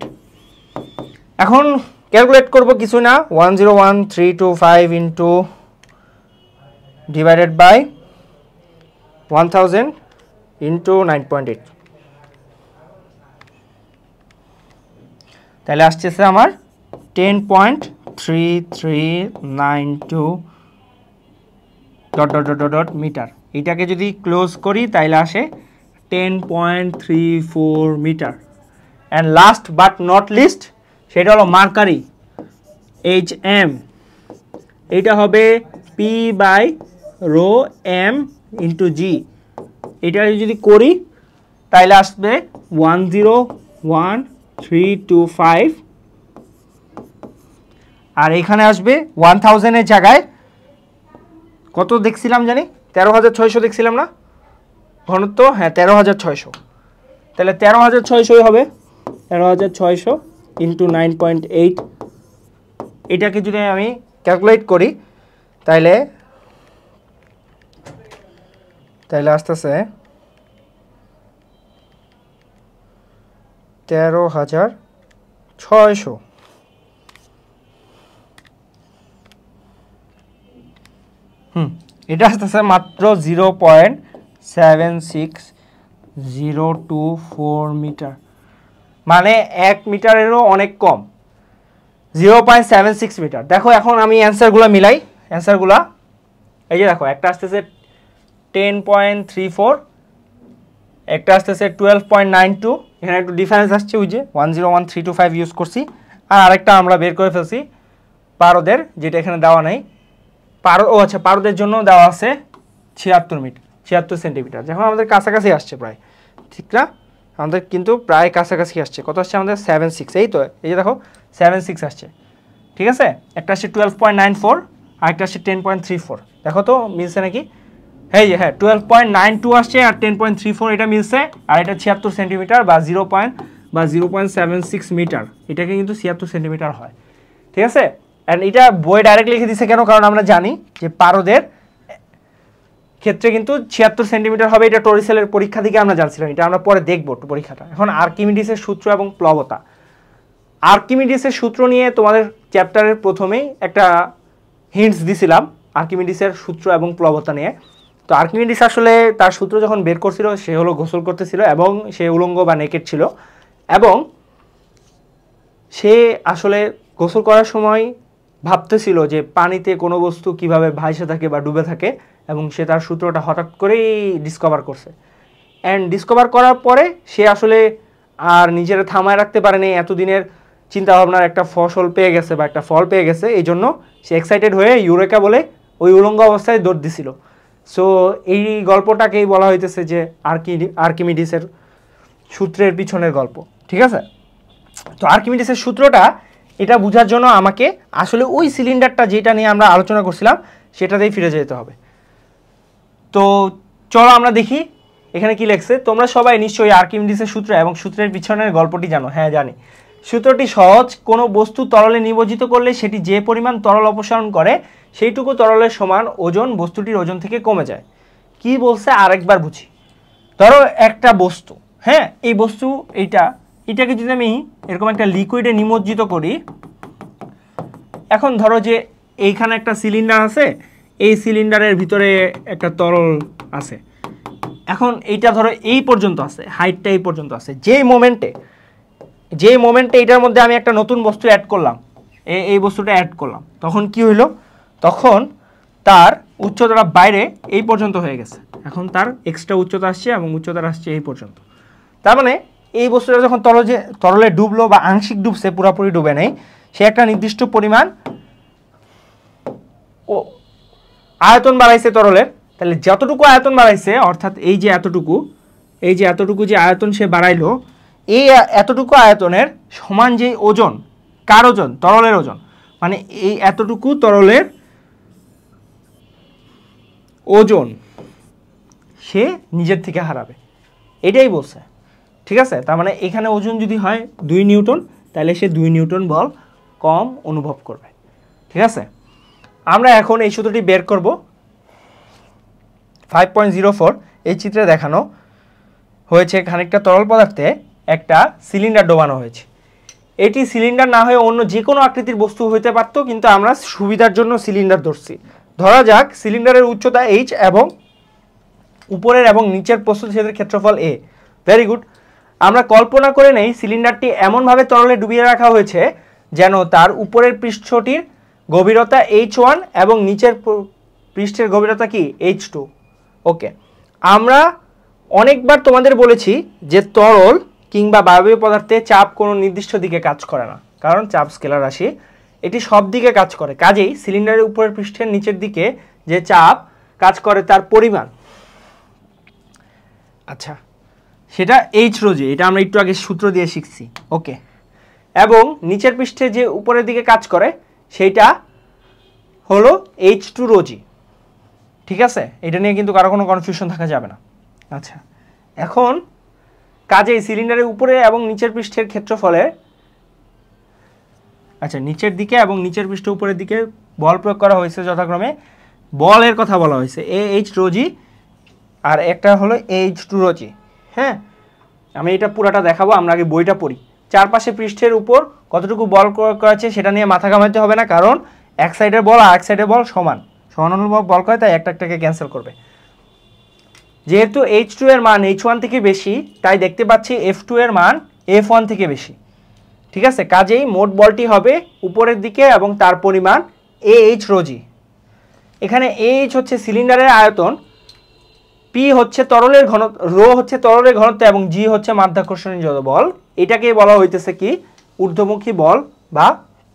এখন ক্যালকুলেট করব, কিছু না, 101,325 ইন্টু ডিভাইডেড বাই 1000 ইন্টু 9.8, তাহলে আসতেছে আমার 10.3392 ডট মিটার। এটাকে যদি ক্লোজ করি তাইলে আসে 10.34 মিটার। And last but not least, সেটা হলো মার্কারি, HM, এটা হবে P by rho M into g. এটা যদি করি তাইলে আসবে 101,325, আর এখানে আসবে 1000 এর জায়গায় কত দেখছিলাম জানি, 13,600 দেখছিলাম না ঘনত্ব? হ্যাঁ 13,600, তাহলে 13,600 হবে, 13,600 ইন্টু 9.8। এটাকে যদি আমি ক্যালকুলেট করি তাইলে আসতেছে 13,600। এটা আসতেছে মাত্র 0.76024 মিটার, মানে 1 মিটারেরও অনেক কম, 0.76 মিটার। দেখো এখন আমি অ্যান্সারগুলো মিলাই। অ্যান্সারগুলো এই যে দেখো, একটা আসতেছে 10.34, একটা আসতেছে 12.92, এখানে একটু ডিফারেন্স আসছে, ওই যে 101325 ইউজ করছি। আর আরেকটা আমরা বের করে ফেলছি পারদের, যেটা এখানে দেওয়া নেই। আচ্ছা, পারদের জন্য দেওয়া আছে 76 সেন্টিমিটার। যখন আমাদের কাছাকাছি আসছে প্রায়, ঠিক না? আমাদের কিন্তু প্রায় কাছাকাছি আসছে। কত আসছে আমাদের? 76। এই তো, এই যে দেখো 76 আসছে, ঠিক আছে। একটা আসছে 12.94 আর একটা আসছে 10.34। দেখো তো মিলছে নাকি? এই যে হ্যাঁ, 12.92 আসছে আর 10.34, এটা মিলছে। আর এটা 76 সেন্টিমিটার বা 0.76 মিটার, এটাকে কিন্তু 76 সেন্টিমিটার হয়, ঠিক আছে। অ্যান্ড এটা বই ডাইরেক্ট লিখে দিছে কেন? কারণ আমরা জানি যে পারদের ক্ষেত্রে কিন্তু 76 সেন্টিমিটার হবে। এটা টরিসেলের পরীক্ষা থেকে আমরা জানছিলাম, এটা আমরা পরে দেখবো পরীক্ষাটা। এখন আর্কিমিডিসের সূত্র এবং প্লবতা। আর্কিমিডিসের সূত্র নিয়ে তোমাদের চ্যাপ্টারের প্রথমেই একটা হিন্টস দিছিলাম, আর্কিমিডিসের সূত্র এবং প্লবতা নিয়ে। তো আর্কিমিডিস আসলে তার সূত্র যখন বের করছিল, সে হলো গোসল করতেছিল এবং সে উলঙ্গ বা নেকেড ছিল, এবং সে আসলে গোসল করার সময় ভাবতেছিল যে পানিতে কোনো বস্তু কিভাবে ভাসে থাকে বা ডুবে থাকে, এবং সে তার সূত্রটা হঠাৎ করেই ডিসকভার করছে। অ্যান্ড ডিসকভার করার পরে সে আসলে আর নিজেরা থামায় রাখতে পারেনি, এতদিনের চিন্তাভাবনার একটা ফসল পেয়ে গেছে বা একটা ফল পেয়ে গেছে। এই জন্য সে এক্সাইটেড হয়ে ইউরেকা বলে ওই উলঙ্গ অবস্থায় দৌড় দিছিল। সো এই গল্পটাকেই বলা হইতেছে যে আর্কিমিডিসের সূত্রের পিছনের গল্প, ঠিক আছে। তো আর্কিমিডিসের সূত্রটা, এটা বোঝার জন্য আমাকে আসলে ওই সিলিন্ডারটা যেটা নিয়ে আমরা আলোচনা করছিলাম সেটাতেই ফিরে যেতে হবে। তো চলো আমরা দেখি এখানে কি লেখছে। তোমরা সবাই নিশ্চয়ই আর্কিমিডিসের সূত্র এবং সূত্রের পিছনের গল্পটি জানো। হ্যাঁ, জানি। সূত্রটি সহজ। কোনো বস্তু তরলে নিমজ্জিত করলে সেটি যে পরিমাণ তরল অপসারণ করে সেইটুকু তরলের সমান ওজন বস্তুটির ওজন থেকে কমে যায়। কি বলছে আরেকবার বুঝি। ধরো একটা বস্তু, হ্যাঁ, এই বস্তু এটাকে যদি আমি এরকম একটা লিকুইডে নিমজ্জিত করি, এখন ধরো যে এইখানে একটা সিলিন্ডার আছে, এই সিলিন্ডারের ভিতরে একটা তরল আছে। এখন এইটা ধরো এই পর্যন্ত আছে, হাইটটা এই পর্যন্ত আছে। যেই মোমেন্টে এটার মধ্যে আমি একটা নতুন বস্তু অ্যাড করলাম, এই বস্তুটা অ্যাড করলাম, তখন কি হইলো? তখন তার উচ্চতাটা বাইরে এই পর্যন্ত হয়ে গেছে। এখন তার এক্সট্রা উচ্চতা আসছে এবং উচ্চতা আসছে এই পর্যন্ত। তার মানে এই বস্তুটা যখন তরলে ডুবলো বা আংশিক ডুবছে, পুরোপুরি ডুবে নেই, সে একটা নির্দিষ্ট পরিমাণ আয়তন বাড়াইছে তরলের। তাহলে যতটুকু আয়তন বাড়াইছে, অর্থাৎ এই যে এতটুকু যে আয়তন সে বাড়াইলো, এই এতটুকু আয়তনের সমান যে ওজন, কার ওজন? তরলের ওজন। মানে এই এতটুকু তরলের ওজন সে নিজের থেকে হারাবে, এটাই বলছে, ঠিক আছে। তার মানে এখানে ওজন যদি হয় 2 নিউটন, তাহলে সে 2 নিউটন বল কম অনুভব করবে, ঠিক আছে। আমরা এখন এই সূত্রটি বের করব। 5.04 এই চিত্রে দেখানো হয়েছে খানিকটা তরল পদার্থে একটা সিলিন্ডার ডোবানো হয়েছে। এটি সিলিন্ডার না হয়ে অন্য যে কোনো আকৃতির বস্তু হইতে পারত, কিন্তু আমরা সুবিধার জন্য সিলিন্ডার ধরছি। ধরা যাক সিলিন্ডারের উচ্চতা h এবং উপরের এবং নিচের প্রস্থচ্ছেদের ক্ষেত্রফল a। Very good. আমরা কল্পনা করে নেই সিলিন্ডারটি এমনভাবে তরলে ডুবিয়ে রাখা হয়েছে যেন তার উপরের পৃষ্ঠটির গভীরতা h1 এবং নিচের পৃষ্ঠের গভীরতা কি? h2। ওকে, আমরা অনেকবার তোমাদের বলেছি যে তরল কিংবা বায়বীয় পদার্থে চাপ কোনো নির্দিষ্ট দিকে কাজ করে না, কারণ চাপ স্কেলার রাশি, এটি সব দিকে কাজ করে। কাজেই সিলিন্ডারের উপরের পৃষ্ঠের নিচের দিকে যে চাপ কাজ করে তার পরিমাণ, আচ্ছা, সেটা h রো জি, এটা আমরা একটু আগে সূত্র দিয়ে শিখছি। ওকে, এবং নিচের পৃষ্ঠে যে উপরের দিকে কাজ করে সেইটা হলো h2 রো জি, ঠিক আছে। এটা নিয়ে কিন্তু কারো কোনো কনফিউশন থাকা যাবে না। আচ্ছা, এখন কাজেই সিলিন্ডারের উপরে এবং নিচের পৃষ্ঠের ক্ষেত্রফলে, আচ্ছা, নিচের দিকে এবং নিচের পৃষ্ঠ উপরের দিকে বল প্রয়োগ করা হয়েছে যথাক্রমে বলের কথা বলা হয়েছে, AH রো জি, আর একটা হলো AH2 রো জি। হ্যাঁ, আমি এটা পুরাটা দেখাবো, আমরা আগে বইটা পড়ি। চারপাশে পৃষ্ঠের উপর কতটুকু বল প্রয়োগ করা আছে সেটা নিয়ে মাথা ঘামাতে হবে না, কারণ এক সাইডের বল আর এক সাইডের বল সমান অনুভব বল করে, তাই একটাকে ক্যান্সেল করবে। যেহেতু H2 এর মান H1 থেকে বেশি, তাই দেখতে পাচ্ছি F2 এর মান F1 থেকে বেশি। ঠিক আছে, কাজেই মোট বলটি হবে উপরের দিকে এবং তার পরিমাণ AH রো জি। এখানে AH হচ্ছে সিলিন্ডারের আয়তন, P হচ্ছে তরলের ঘনত্ব, রো হচ্ছে তরলের ঘনত্ব এবং G হচ্ছে মাধ্যাকর্ষণীয় বল। এটাকেই বলা হইতেছে কি ঊর্ধ্বমুখী বল বা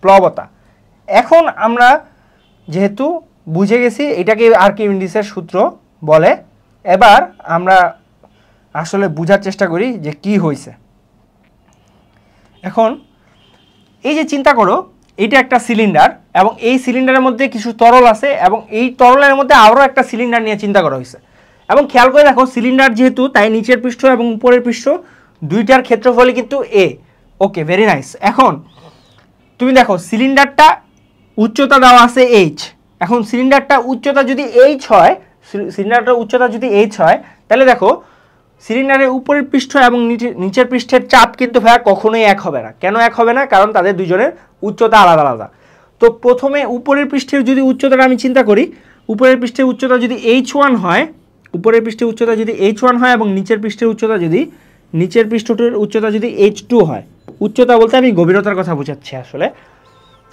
প্লবতা। এখন আমরা যেহেতু বুঝে গেছি এটাকে আর্কিমিডিসের সূত্র বলে, এবার আমরা আসলে বোঝার চেষ্টা করি যে কি হয়েছে। এখন এই যে চিন্তা করো, এটা একটা সিলিন্ডার এবং এই সিলিন্ডারের মধ্যে কিছু তরল আছে এবং এই তরলের মধ্যে আরও একটা সিলিন্ডার নিয়ে চিন্তা করা হয়েছে। এবং খেয়াল করে দেখো, সিলিন্ডার যেহেতু, তাই নিচের পৃষ্ঠ এবং উপরের পৃষ্ঠ দুইটার ক্ষেত্রফলই কিন্তু A। Okay, very nice. এখন তুমি দেখো সিলিন্ডারটা উচ্চতা দেওয়া আছে H। এখন সিলিন্ডারটা উচ্চতা যদি H হয়, সিলিন্ডারটার উচ্চতা যদি H হয়, তাহলে দেখো সিলিন্ডারের উপরের পৃষ্ঠ এবং নিচের পৃষ্ঠের চাপ কিন্তু ভাইয়া কখনোই এক হবে না। কেন এক হবে না? কারণ তাদের দুজনের উচ্চতা আলাদা আলাদা। তো প্রথমে উপরের পৃষ্ঠের যদি উচ্চতাটা আমি চিন্তা করি, উপরের পৃষ্ঠের উচ্চতা যদি H1 হয়, উপরের পৃষ্ঠের উচ্চতা যদি H1 হয় এবং নিচের পৃষ্ঠের উচ্চতা যদি H2 হয়, উচ্চতা বলতে আমি গভীরতার কথা বোঝাচ্ছি আসলে।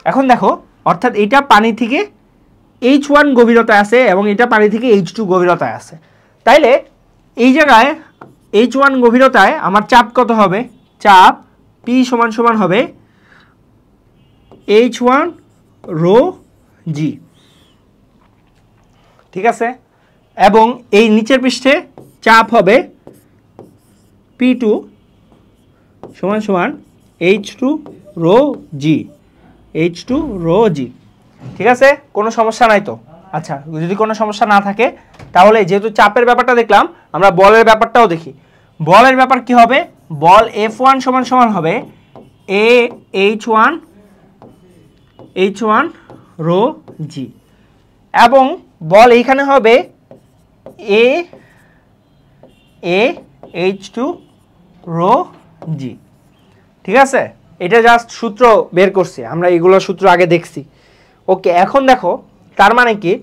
এখন দেখো, অর্থাৎ এটা পানি থেকে H1 গভীরতায় আছে এবং এটা পানি থেকে H2 গভীরতায় আছে। তাইলে এই জায়গায় H1 গভীরতায় আমার চাপ কত হবে? চাপ P সমান সমান হবে H1 রো জি। ঠিক আছে, এবং এই নিচের পৃষ্ঠে চাপ হবে P2 সমান সমান H2 রো জি, H2 রো জি। ঠিক আছে, কোনো সমস্যা নাই তো? আচ্ছা, যদি কোনো সমস্যা না থাকে তাহলে যেহেতু চাপের ব্যাপারটা দেখলাম, আমরা বলের ব্যাপারটাও দেখি। বলের ব্যাপার কি হবে? বল F1 সমান সমান হবে H1 রো জি, এবং বল এইখানে হবে H2 রো জি। ঠিক আছে, এটা জাস্ট সূত্র বের করছি আমরা, এগুলো সূত্র আগে দেখছি। ওকে, এখন দেখো তার মানে কি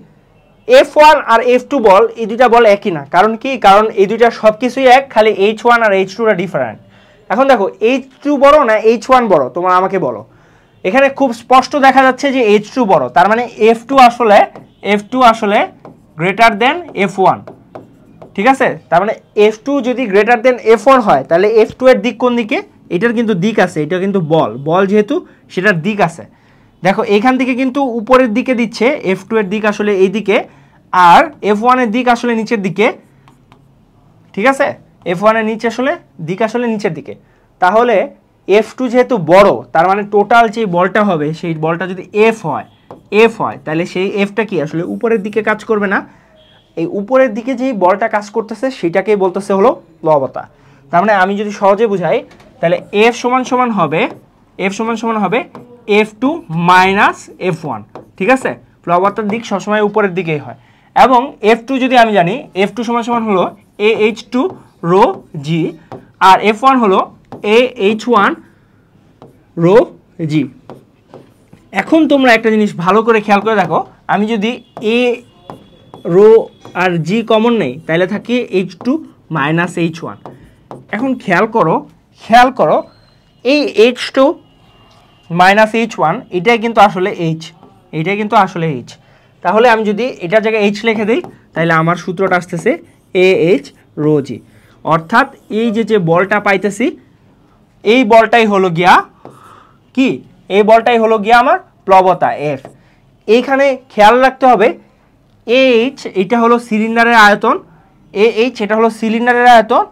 F1 আর F2 বল, এই দুইটা বল একই না। কারণ কি? কারণ এই দুইটা সব কিছুই এক, খালি H1 আর H2টা ডিফারেন্ট। এখন দেখো H2 বড় না H1 বড়, তোমরা আমাকে বলো। এখানে খুব স্পষ্ট দেখা যাচ্ছে যে H2 বড়, তার মানে F2 আসলে গ্রেটার দেন F1। ঠিক আছে, তার মানে F2 যদি গ্রেটার দেন F1 হয়, তাহলে F2 এর দিক কোন দিকে? এটার কিন্তু দিক আছে, এটা কিন্তু বল যেহেতু সেটার দিক আছে। দেখো এইখান থেকে কিন্তু উপরের দিকে দিচ্ছে, F2 এর দিক আসলে এই দিকে, আর F1 এর দিক আসলে নিচের দিকে। ঠিক আছে, F1 এর দিক আসলে নিচের দিকে। তাহলে F2 যেহেতু বড়, তার মানে টোটাল যে বলটা হবে, সেই বলটা যদি F হয়, তাহলে সেই Fটা কি আসলে উপরের দিকে কাজ করবে না? এই উপরের দিকে যেই বলটা কাজ করতেছে সেটাকেই বলতেছে হলো প্লবতা। তার মানে আমি যদি সহজে বুঝাই, তাহলে F সমান সমান হবে F2 মাইনাস F1। ঠিক আছে, প্লবতার দিক সবসময় উপরের দিকেই হয়। এবং F2 যদি আমি জানি, F2 সমান সমান হলো AH2 রো জি, আর F1 হলো AH1 রো জি। এখন তোমরা একটা জিনিস ভালো করে খেয়াল করে দেখো, আমি যদি A রো আর জি কমন নেই, তাহলে থাকে H2 মাইনাস H1। এখন খেয়াল করো এই H2 মাইনাস H1 এটাই কিন্তু আসলে H। তাহলে আমি যদি এটার জায়গায় H লিখে দিই, তাহলে আমার সূত্রটা আসতেছে AH রো জি। অর্থাৎ এই যে বলটা পাইতেছি, এই বলটাই হলো গিয়া কি? এই বলটাই হলো গিয়া আমার প্লবতা F। এইখানে খেয়াল রাখতে হবে AH এটা হলো সিলিন্ডারের আয়তন, AH এটা হলো সিলিন্ডারের আয়তন,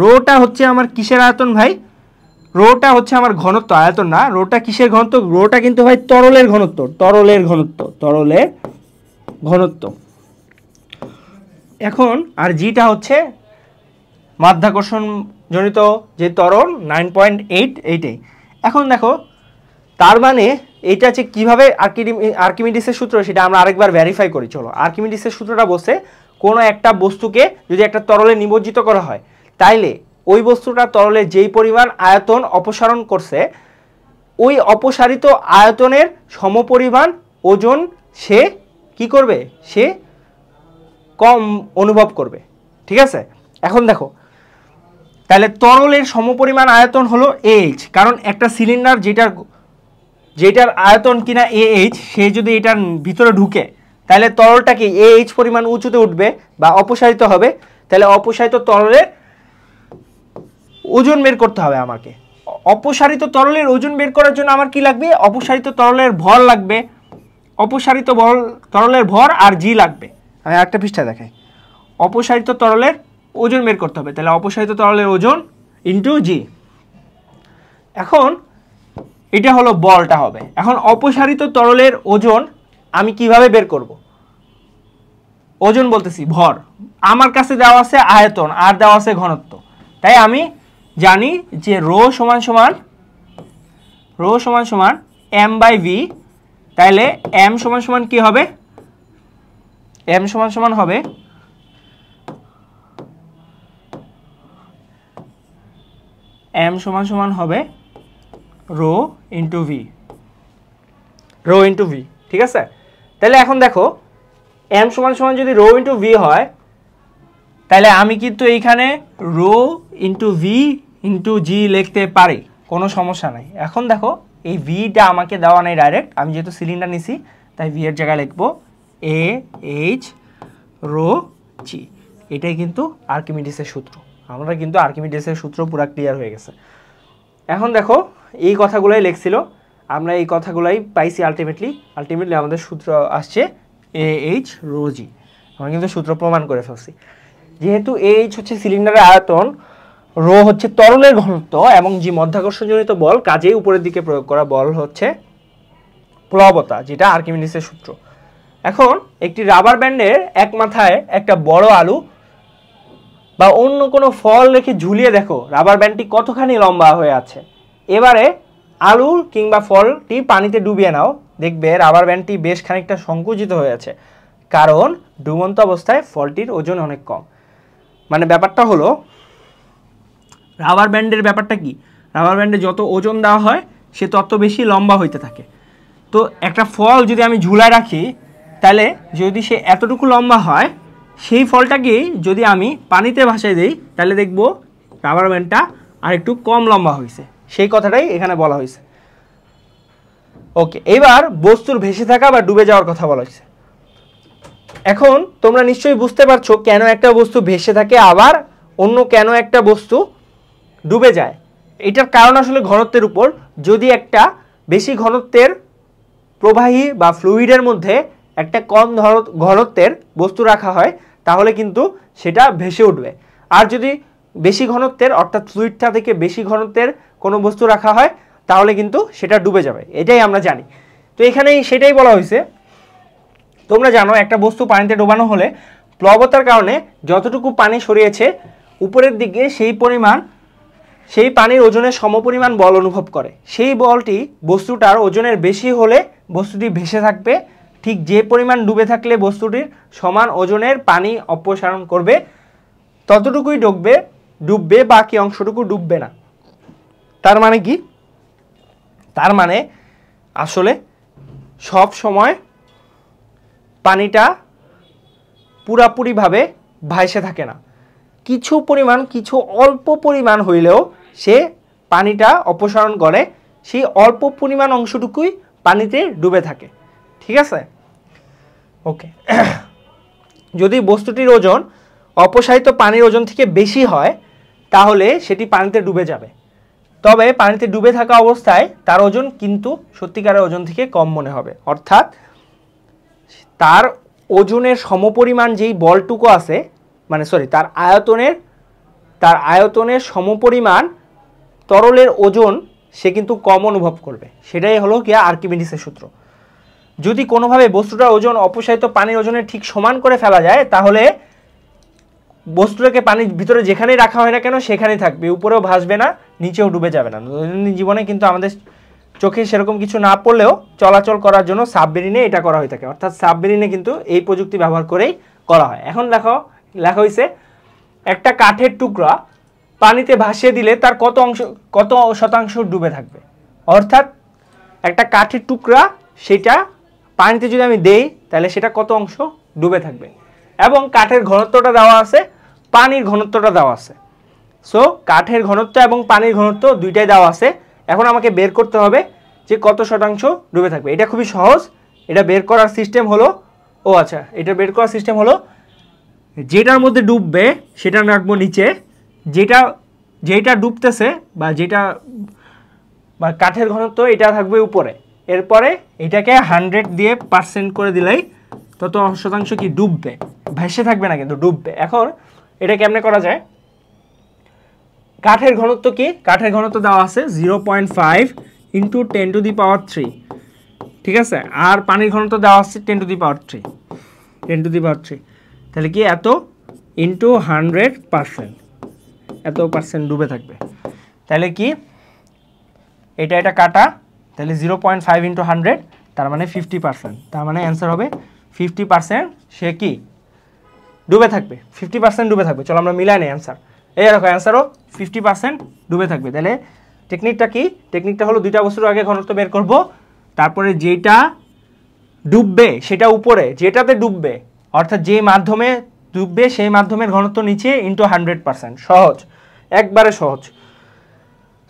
রোটা হচ্ছে আমার কিসের আয়তন ভাই? রোটা হচ্ছে আমার ঘনত্ব, আয়তন না। রোটা কিসের ঘনত্ব? রোটা কিন্তু ভাই তরলের ঘনত্ব। এখন আর জিটা হচ্ছে মাধ্যাকর্ষণ জনিত যে তরল 9.8 এইটাই। এখন দেখো তার মানে এটা যে কিভাবে আর্কিমিডিসের সূত্র সেটা আমরা আরেকবার ভেরিফাই করি। চলো, আর্কিমিডিসের সূত্রটা বলছে কোনো একটা বস্তুকে যদি একটা তরলে নিমজ্জিত করা হয়, তাইলে ওই বস্তুটা তরলে যেই পরিমাণ আয়তন অপসারণ করছে, ওই অপসারিত আয়তনের সমপরিমাণ ওজন সে কি করবে, সে কম অনুভব করবে। ঠিক আছে, এখন দেখো তাহলে তরলের সমপরিমাণ আয়তন হলো AH, কারণ একটা সিলিন্ডার যেটার আয়তন কিনা AH, সে যদি এটার ভিতরে ঢুকে তাহলে তরলটা কি AH পরিমাণ উঁচুতে উঠবে বা অপসারিত হবে। তাহলে অপসারিত তরলের ওজন বের করতে হবে আমাকে। অপসারিত তরলের ওজন বের করার জন্য আমার কি লাগবে, অপসারিত তরলের ভর লাগবে, অপসারিত তরলের ভর আর জি লাগবে। আমি একটা পৃষ্ঠা দেখাই, অপসারিত তরলের ওজন বের করতে হবে, তাহলে অপসারিত তরলের ওজন ইন্টু জি। এখন এটা হলো বলটা হবে। এখন অপসারিত তরলের ওজন আমি কিভাবে বের করব, ওজন বলতেছি ভর, আমার কাছে দেওয়া আছে আয়তন আর দেওয়া আছে ঘনত্ব, তাই আমি জানি যে রো সমান সমান m বাই v। তাহলে m সমান সমান কি হবে, m সমান সমান হবে m সমান সমান হবে rho into v, rho into v. ঠিক আছে, তাহলে এখন দেখো m সমান সমান যদি রো ইন্টু ভি হয়, তাহলে আমি কিন্তু এইখানে রো ইন্টু ভি ইন্টু জি লিখতে পারি, কোনো সমস্যা নাই। এখন দেখো এই ভিটা আমাকে দেওয়া নেই ডাইরেক্ট, আমি যেহেতু সিলিন্ডার নিছি তাই ভি এর জায়গায় লিখবো AH রো জি। এটাই কিন্তু আর্কিমিডিসের সূত্র। আমরা কিন্তু আর্কিমিডিসের সূত্র পুরো ক্লিয়ার হয়ে গেছে। এখন দেখো এই কথাগুলোই লিখছিল, আমরা এই কথাগুলোই পাইছি আলটিমেটলি আমাদের সূত্র আসছে AH রো জি। আমরা কিন্তু সূত্র প্রমাণ করে ফেলছি। যেহেতু AH হচ্ছে সিলিন্ডারের আয়তন, রো হচ্ছে তরলের ঘনত্ব এবং জি মধ্যাকর্ষণজনিত বল, কাজেই উপরের দিকে প্রয়োগ করা বল হচ্ছে প্লবতা, যেটা আর্কিমিডিসের সূত্র। এখন একটি রাবার ব্যান্ডের এক মাথায় একটা বড় আলু বা অন্য কোনো ফল রেখে ঝুলিয়ে দেখো রাবার ব্যান্ডটি কতখানি লম্বা হয়ে আছে। এবারে আলু কিংবা ফলটি পানিতে ডুবিয়ে নাও, দেখবে রাবার ব্যান্ডটি বেশ খানিকটা সংকুচিত হয়ে আছে, কারণ ডুবন্ত অবস্থায় ফলটির ওজন অনেক কম। মানে ব্যাপারটা হলো রাবার ব্যান্ডের ব্যাপারটা কি, রাবার ব্যান্ডে যত ওজন দেওয়া হয় সে তত বেশি লম্বা হইতে থাকে। তো একটা ফল যদি আমি ঝুলায় রাখি, তাহলে যদি সে এতটুকু লম্বা হয়, সেই ফলটাকে যদি আমি পানিতে ভাসায় দিই, তাহলে দেখবো রাবার ব্যান্ডটা আর একটু কম লম্বা হয়েছে। সেই কথাটাই এখানে বলা হয়েছে। ওকে, এবার বস্তুর ভেসে থাকা বা ডুবে যাওয়ার কথা বলা হয়েছে। এখন তোমরা নিশ্চয়ই বুঝতে পারছো কেন একটা বস্তু ভেসে থাকে আবার অন্য কেন একটা বস্তু ডুবে যায়। এটার কারণ আসলে ঘনত্বের উপর। যদি একটা বেশি ঘনত্বের প্রবাহী বা ফ্লুইডের মধ্যে একটা কম ঘনত্বের বস্তু রাখা হয়, তাহলে কিন্তু সেটা ভেসে উঠবে। আর যদি বেশি ঘনত্বের অর্থাৎ ফ্লুইডটা থেকে বেশি ঘনত্বের কোনো বস্তু রাখা হয়, তাহলে কিন্তু সেটা ডুবে যাবে। এটাই আমরা জানি। তো এখানেই সেটাই বলা হয়েছে। তোমরা জানো একটা বস্তু পানিতে ডোবানো হলে প্লবতার কারণে যতটুকু পানি সরিয়েছে উপরের দিকে সেই পানির ওজনের সমপরিমাণ বল অনুভব করে। সেই বলটি বস্তুটার ওজনের বেশি হলে বস্তুটি ভেসে থাকবে, ঠিক যে পরিমাণ ডুবে থাকলে বস্তুটির সমান ওজনের পানি অপসারণ করবে ততটুকুই ডুববে, বাকি অংশটুকু ডুববে না। তার মানে কি, তার মানে আসলে সব সময় পানিটা পুরাপুরিভাবে ভাসে থাকে না, কিছু অল্প পরিমাণ হইলেও সে পানিটা অপসারণ করে, সেই অল্প পরিমাণ অংশটুকুই পানিতে ডুবে থাকে। ঠিক আছে, ওকে। যদি বস্তুটির ওজন অপসারিত পানির ওজন থেকে বেশি হয়, তাহলে সেটি পানিতে ডুবে যাবে। তবে পানিতে ডুবে থাকা অবস্থায় তার ওজন কিন্তু সত্যিকারের ওজন থেকে কম মনে হবে, অর্থাৎ তার ওজনের সমপরিমাণ যেই বলটুকু আছে, তার আয়তনের সমপরিমাণ তরলের ওজন সে কিন্তু কম অনুভব করবে। সেটাই হলো কি আর্কিমিডিসের সূত্র। যদি কোনোভাবে বস্তুটার ওজন অপসারিত পানির ওজনের ঠিক সমান করে ফেলা যায়, তাহলে বস্তুটাকে পানির ভিতরে যেখানেই রাখা হয় না কেন সেখানেই থাকবে, উপরেও ভাসবে না, নিচেও ডুবে যাবে না। দৈনন্দিন জীবনে কিন্তু আমাদের চোখে সেরকম কিছু না পড়লেও চলাচল করার জন্য সাবমেরিনে এটা করা হয়ে থাকে, অর্থাৎ সাবমেরিনে কিন্তু এই প্রযুক্তি ব্যবহার করেই করা হয়। এখন দেখো লেখা হয়েছে একটা কাঠের টুকরা পানিতে ভাসিয়ে দিলে তার কত শতাংশ ডুবে থাকবে, অর্থাৎ একটা কাঠের টুকরা সেটা পানিতে যদি আমি দেই তাহলে সেটা কত অংশ ডুবে থাকবে, এবং কাঠের ঘনত্বটা দেওয়া আছে, পানির ঘনত্বটা দেওয়া আছে। সো কাঠের ঘনত্ব এবং পানির ঘনত্ব দুইটাই দেওয়া আছে। এখন আমাকে বের করতে হবে যে কত শতাংশ ডুবে থাকবে। এটা খুবই সহজ। এটা বের করার সিস্টেম হলো, এটা বের করার সিস্টেম হলো যেটার মধ্যে ডুববে সেটা রাখবো নিচে, যেটা ডুবতেছে বা কাঠের ঘনত্ব এটা থাকবে উপরে, এরপরে এটাকে 100 দিয়ে % করে দিলেই তত শতাংশ কি ডুববে, ভেসে থাকবে না কিন্তু ডুববে। এখন এটা কেমনে করা যায়? কাঠের ঘনত্ব কি? কাঠের ঘনত্ব দেওয়া আছে 0.5 × 10⁻³ ঠিক আছে, আর পানির ঘনত্ব দেওয়া আছে 10⁻³ তাহলে কি এত ইন্টু 100%, এত % ডুবে থাকবে। তাহলে কি এটা কাটা, তাহলে 0.5 × 100 তার মানে 50%, তার মানে অ্যান্সার হবে 50% সে কি ডুবে থাকবে, 50% ডুবে থাকবে। চলো আমরা মিলাই নেই অ্যান্সার। এই দেখো অ্যান্সারও 50% ডুবে থাকবে। তাহলে টেকনিকটা কি? টেকনিকটা হলো দুইটা বস্তুর আগে ঘনত্ব বের করব, তারপরে যেটা ডুববে সেটা উপরে, যেটাতে ডুববে অর্থাৎ যে মাধ্যমে ডুববে সেই মাধ্যমের ঘনত্ব নিচে ইন্টু 100%। সহজ, একবারে সহজ।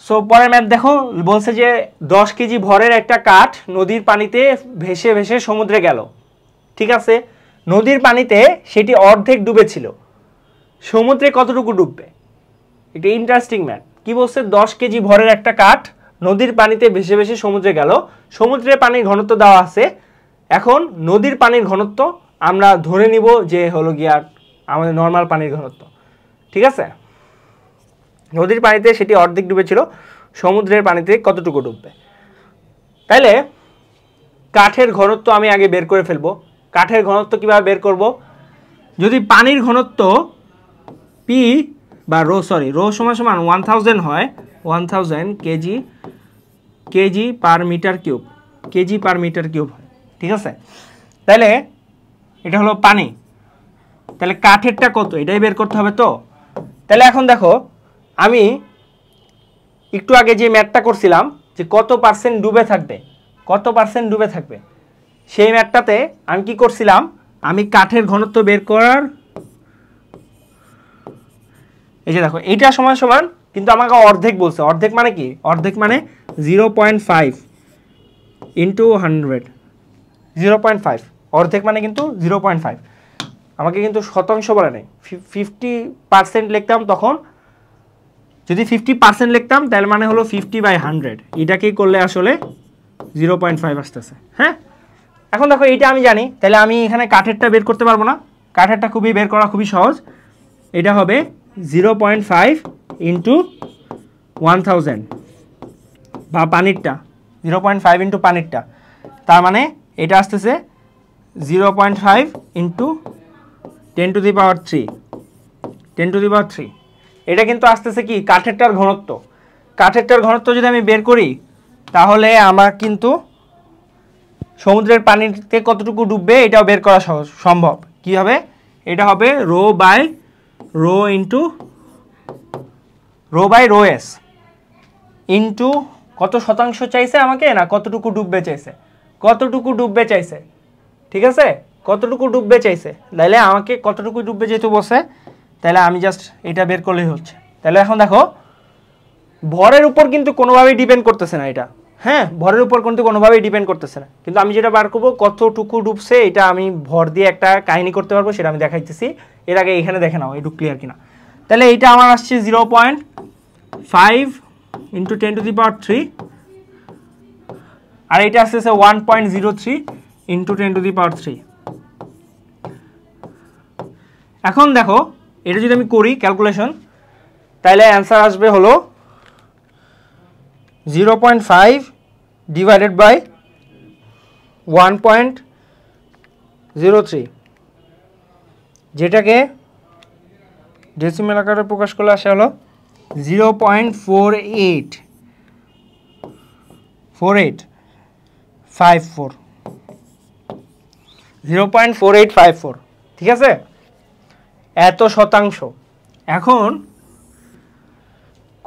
সো পরের ম্যাথ দেখো, বলছে যে 10 কেজি ভরের একটা কাঠ নদীর পানিতে ভেসে ভেসে সমুদ্রে গেল। ঠিক আছে, নদীর পানিতে সেটি অর্ধেক ডুবেছিল, সমুদ্রে কতটুকু ডুববে? এটা ইন্টারেস্টিং ম্যাথ। কি বলছে? 10 কেজি ভরের একটা কাঠ নদীর পানিতে ভেসে ভেসে সমুদ্রে গেল, সমুদ্রের পানির ঘনত্ব দেওয়া আছে। এখন নদীর পানির ঘনত্ব আমরা ধরে নিব যে হলো গিয়া আমাদের নর্মাল পানির ঘনত্ব। ঠিক আছে, নদীর পানিতে সেটি অর্ধেক ডুবেছিল, সমুদ্রের পানিতে কতটুকু ডুববে? তাইলে কাঠের ঘনত্ব আমি আগে বের করে ফেলবো। কাঠের ঘনত্ব কিভাবে বের করব? যদি পানির ঘনত্ব পি বা রো সমান 1000 হয়, 1000 কেজি পার মিটার কিউব হয়। ঠিক আছে, তাহলে এটা হলো পানি, তাহলে কাঠেরটা কত এটাই বের করতে হবে। তো তাহলে এখন দেখো, আমি একটু আগে যে ম্যাথটা করছিলাম যে কত % ডুবে থাকবে, সেই ম্যাথটাতে আমি কি করছিলাম, আমি কাঠের ঘনত্ব বের করার, এই যে দেখো এইটা সমান কিন্তু আমাকে অর্ধেক বলছে। অর্ধেক মানে কি? অর্ধেক মানে 0.5 × 100, 0.5 অর্ধেক মানে কিন্তু 0.5। আমাকে কিন্তু শতাংশ বলে নাই। 50% লিখতাম, তখন যদি 50% লিখতাম তাহলে মানে হলো 50/100, এটাকেই করলে আসলে 0.5 আসতেছে। হ্যাঁ, এখন দেখো এইটা আমি জানি, তাহলে আমি এখানে কাঠেরটা বের করতে পারবো না? কাঠেরটা বের করা খুবই সহজ। এটা হবে 0.5 × 1000 বা পানিরটা 0.5 × পানিরটা, তার মানে এটা আসতেছে 0.5 × 10⁻³ এটা কিন্তু আসতেছে কি কাঠেরটার ঘনত্ব। কাঠেরটার ঘনত্ব যদি আমি বের করি তাহলে আমার কিন্তু সমুদ্রের পানিতে কতটুকু ডুববে এটাও বের করা সম্ভব। কি হবে? এটা হবে ρ/ρ s ইন্টু কত শতাংশ চাইছে আমাকে, না কতটুকু ডুববে চাইছে। ঠিক আছে, কতটুকু ডুববে চাইছে, তাহলে আমাকে কতটুকু ডুববে যেহেতু বসে, তাহলে আমি জাস্ট এটা বের করলেই হচ্ছে। তাহলে এখন দেখো ভরের উপর কিন্তু কোনোভাবেই ডিপেন্ড করতেছে না এটা। হ্যাঁ, ভরের উপর কিন্তু কোনোভাবেই ডিপেন্ড করতেছে না, কিন্তু আমি যেটা বার করবো কতটুকু ডুবছে এটা আমি ভর দিয়ে একটা কাহিনী করতে পারবো, সেটা আমি দেখাইতেছি। এর আগে এখানে দেখে নাও একটু ক্লিয়ার কিনা। তাহলে এইটা আমার আসছে 0.5 × 10⁻³ আর এটা আসতেছে 1.03 × 10⁻³। এখন দেখো এটা যদি আমি করি ক্যালকুলেশন, তাহলে অ্যান্সার আসবে হলো 0.5 / 1.03, যেটাকে ডেসিমেল আকারে প্রকাশ করলে আসে হলো 0.48 0.4854 0.4854, ঠিক আছে, এত শতাংশ। এখন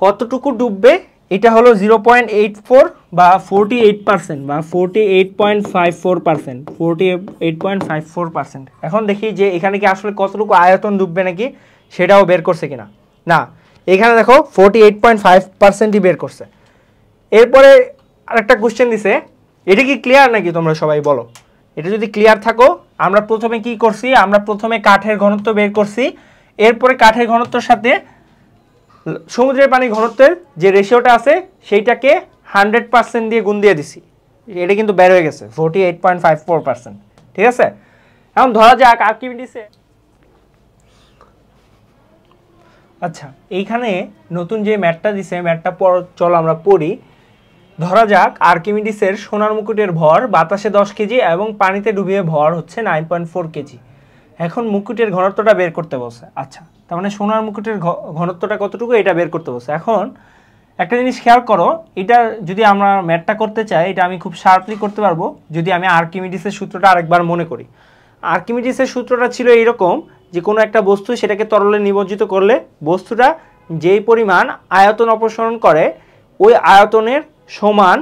কতটুকু ডুববে, এটা হলো 0.84 বা 48% বা 48.54%, 48.54%। এখন দেখি যে এখানে কি আসলে কতটুকু আয়তন ডুববে নাকি সেটাও বের করছে কিনা। না, এখানে দেখো 48.5%ই বের করছে। এরপরে আরেকটা কোশ্চেন দিছে, এটা কি ক্লিয়ার নাকি তোমরা সবাই বলো? এটা যদি ক্লিয়ার থাকো, আমরা প্রথমে কি করছি, আমরা প্রথমে কাঠের ঘনত্ব বের করছি, এরপরে কাঠের ঘনত্বের সাথে সমুদ্রের পানি ঘনত্বের যে রেশিওটা আছে সেইটাকে 100% দিয়ে গুণ দিয়ে দিছি, এটা কিন্তু বের হয়ে গেছে 48.54%, ঠিক আছে। এখন ধরা যাক আর্কিমিডিসে, আচ্ছা এইখানে নতুন যে ম্যাথটা দিছে, ম্যাথটা চলো আমরা পড়ি। ধরা যাক আর্কিমিডিসের সোনার মুকুটের ভর বাতাসে 10 কেজি এবং পানিতে ডুবিয়ে ভর হচ্ছে 9.4 কেজি। এখন মুকুটের ঘনত্বটা বের করতে বলছে। আচ্ছা, তার মানে সোনার মুকুটের ঘনত্বটা কতটুকু এটা বের করতে বলছে। এখন একটা জিনিস খেয়াল করো, এটা যদি আমরা ম্যাথটা করতে চাই, এটা আমি খুব শার্পলি করতে পারবো যদি আমি আর্কিমিডিসের সূত্রটা আরেকবার মনে করি। আর্কিমিডিসের সূত্রটা ছিল এইরকম যে কোনো একটা বস্তু সেটাকে তরলে নিমজ্জিত করলে বস্তুটা যেই পরিমাণ আয়তন অপসারণ করে ওই আয়তনের সমান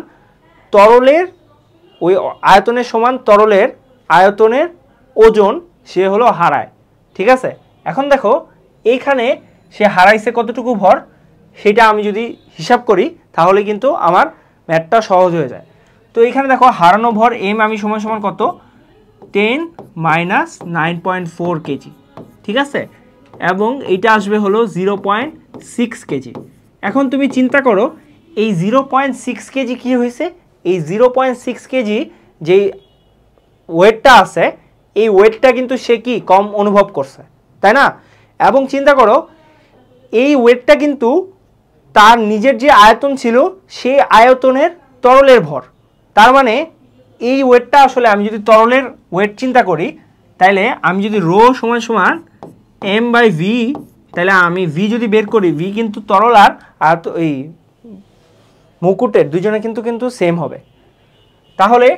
তরলের আয়তনের ওজন সে হলো হারায়, ঠিক আছে। এখন দেখো এইখানে সে হারাইছে কতটুকু ভর, সেটা আমি যদি হিসাব করি তাহলে কিন্তু আমার ম্যাথটা সহজ হয়ে যায়। তো এইখানে দেখো হারানো ভর এম আমি সমান সমান কত, 10 - 9.4 কেজি, ঠিক আছে, এবং এইটা আসবে হলো 0.6 কেজি। এখন তুমি চিন্তা করো এই 0.6 কেজি কী হয়েছে, এই 0.6 কেজি যেই ওয়েটটা আছে এই ওয়েটটা কিন্তু সে কি কম অনুভব করছে, তাই না? এবং চিন্তা করো এই ওয়েটটা কিন্তু তার নিজের যে আয়তন ছিল সেই আয়তনের তরলের ভর। তার মানে এই ওয়েটটা আসলে আমি যদি তরলের ওয়েট চিন্তা করি, তাইলে আমি যদি রো সমান সমান m/v, তাহলে আমি v যদি বের করি, v কিন্তু তরল আর এই মুকুটের দুজনে কিন্তু সেম হবে। তাহলে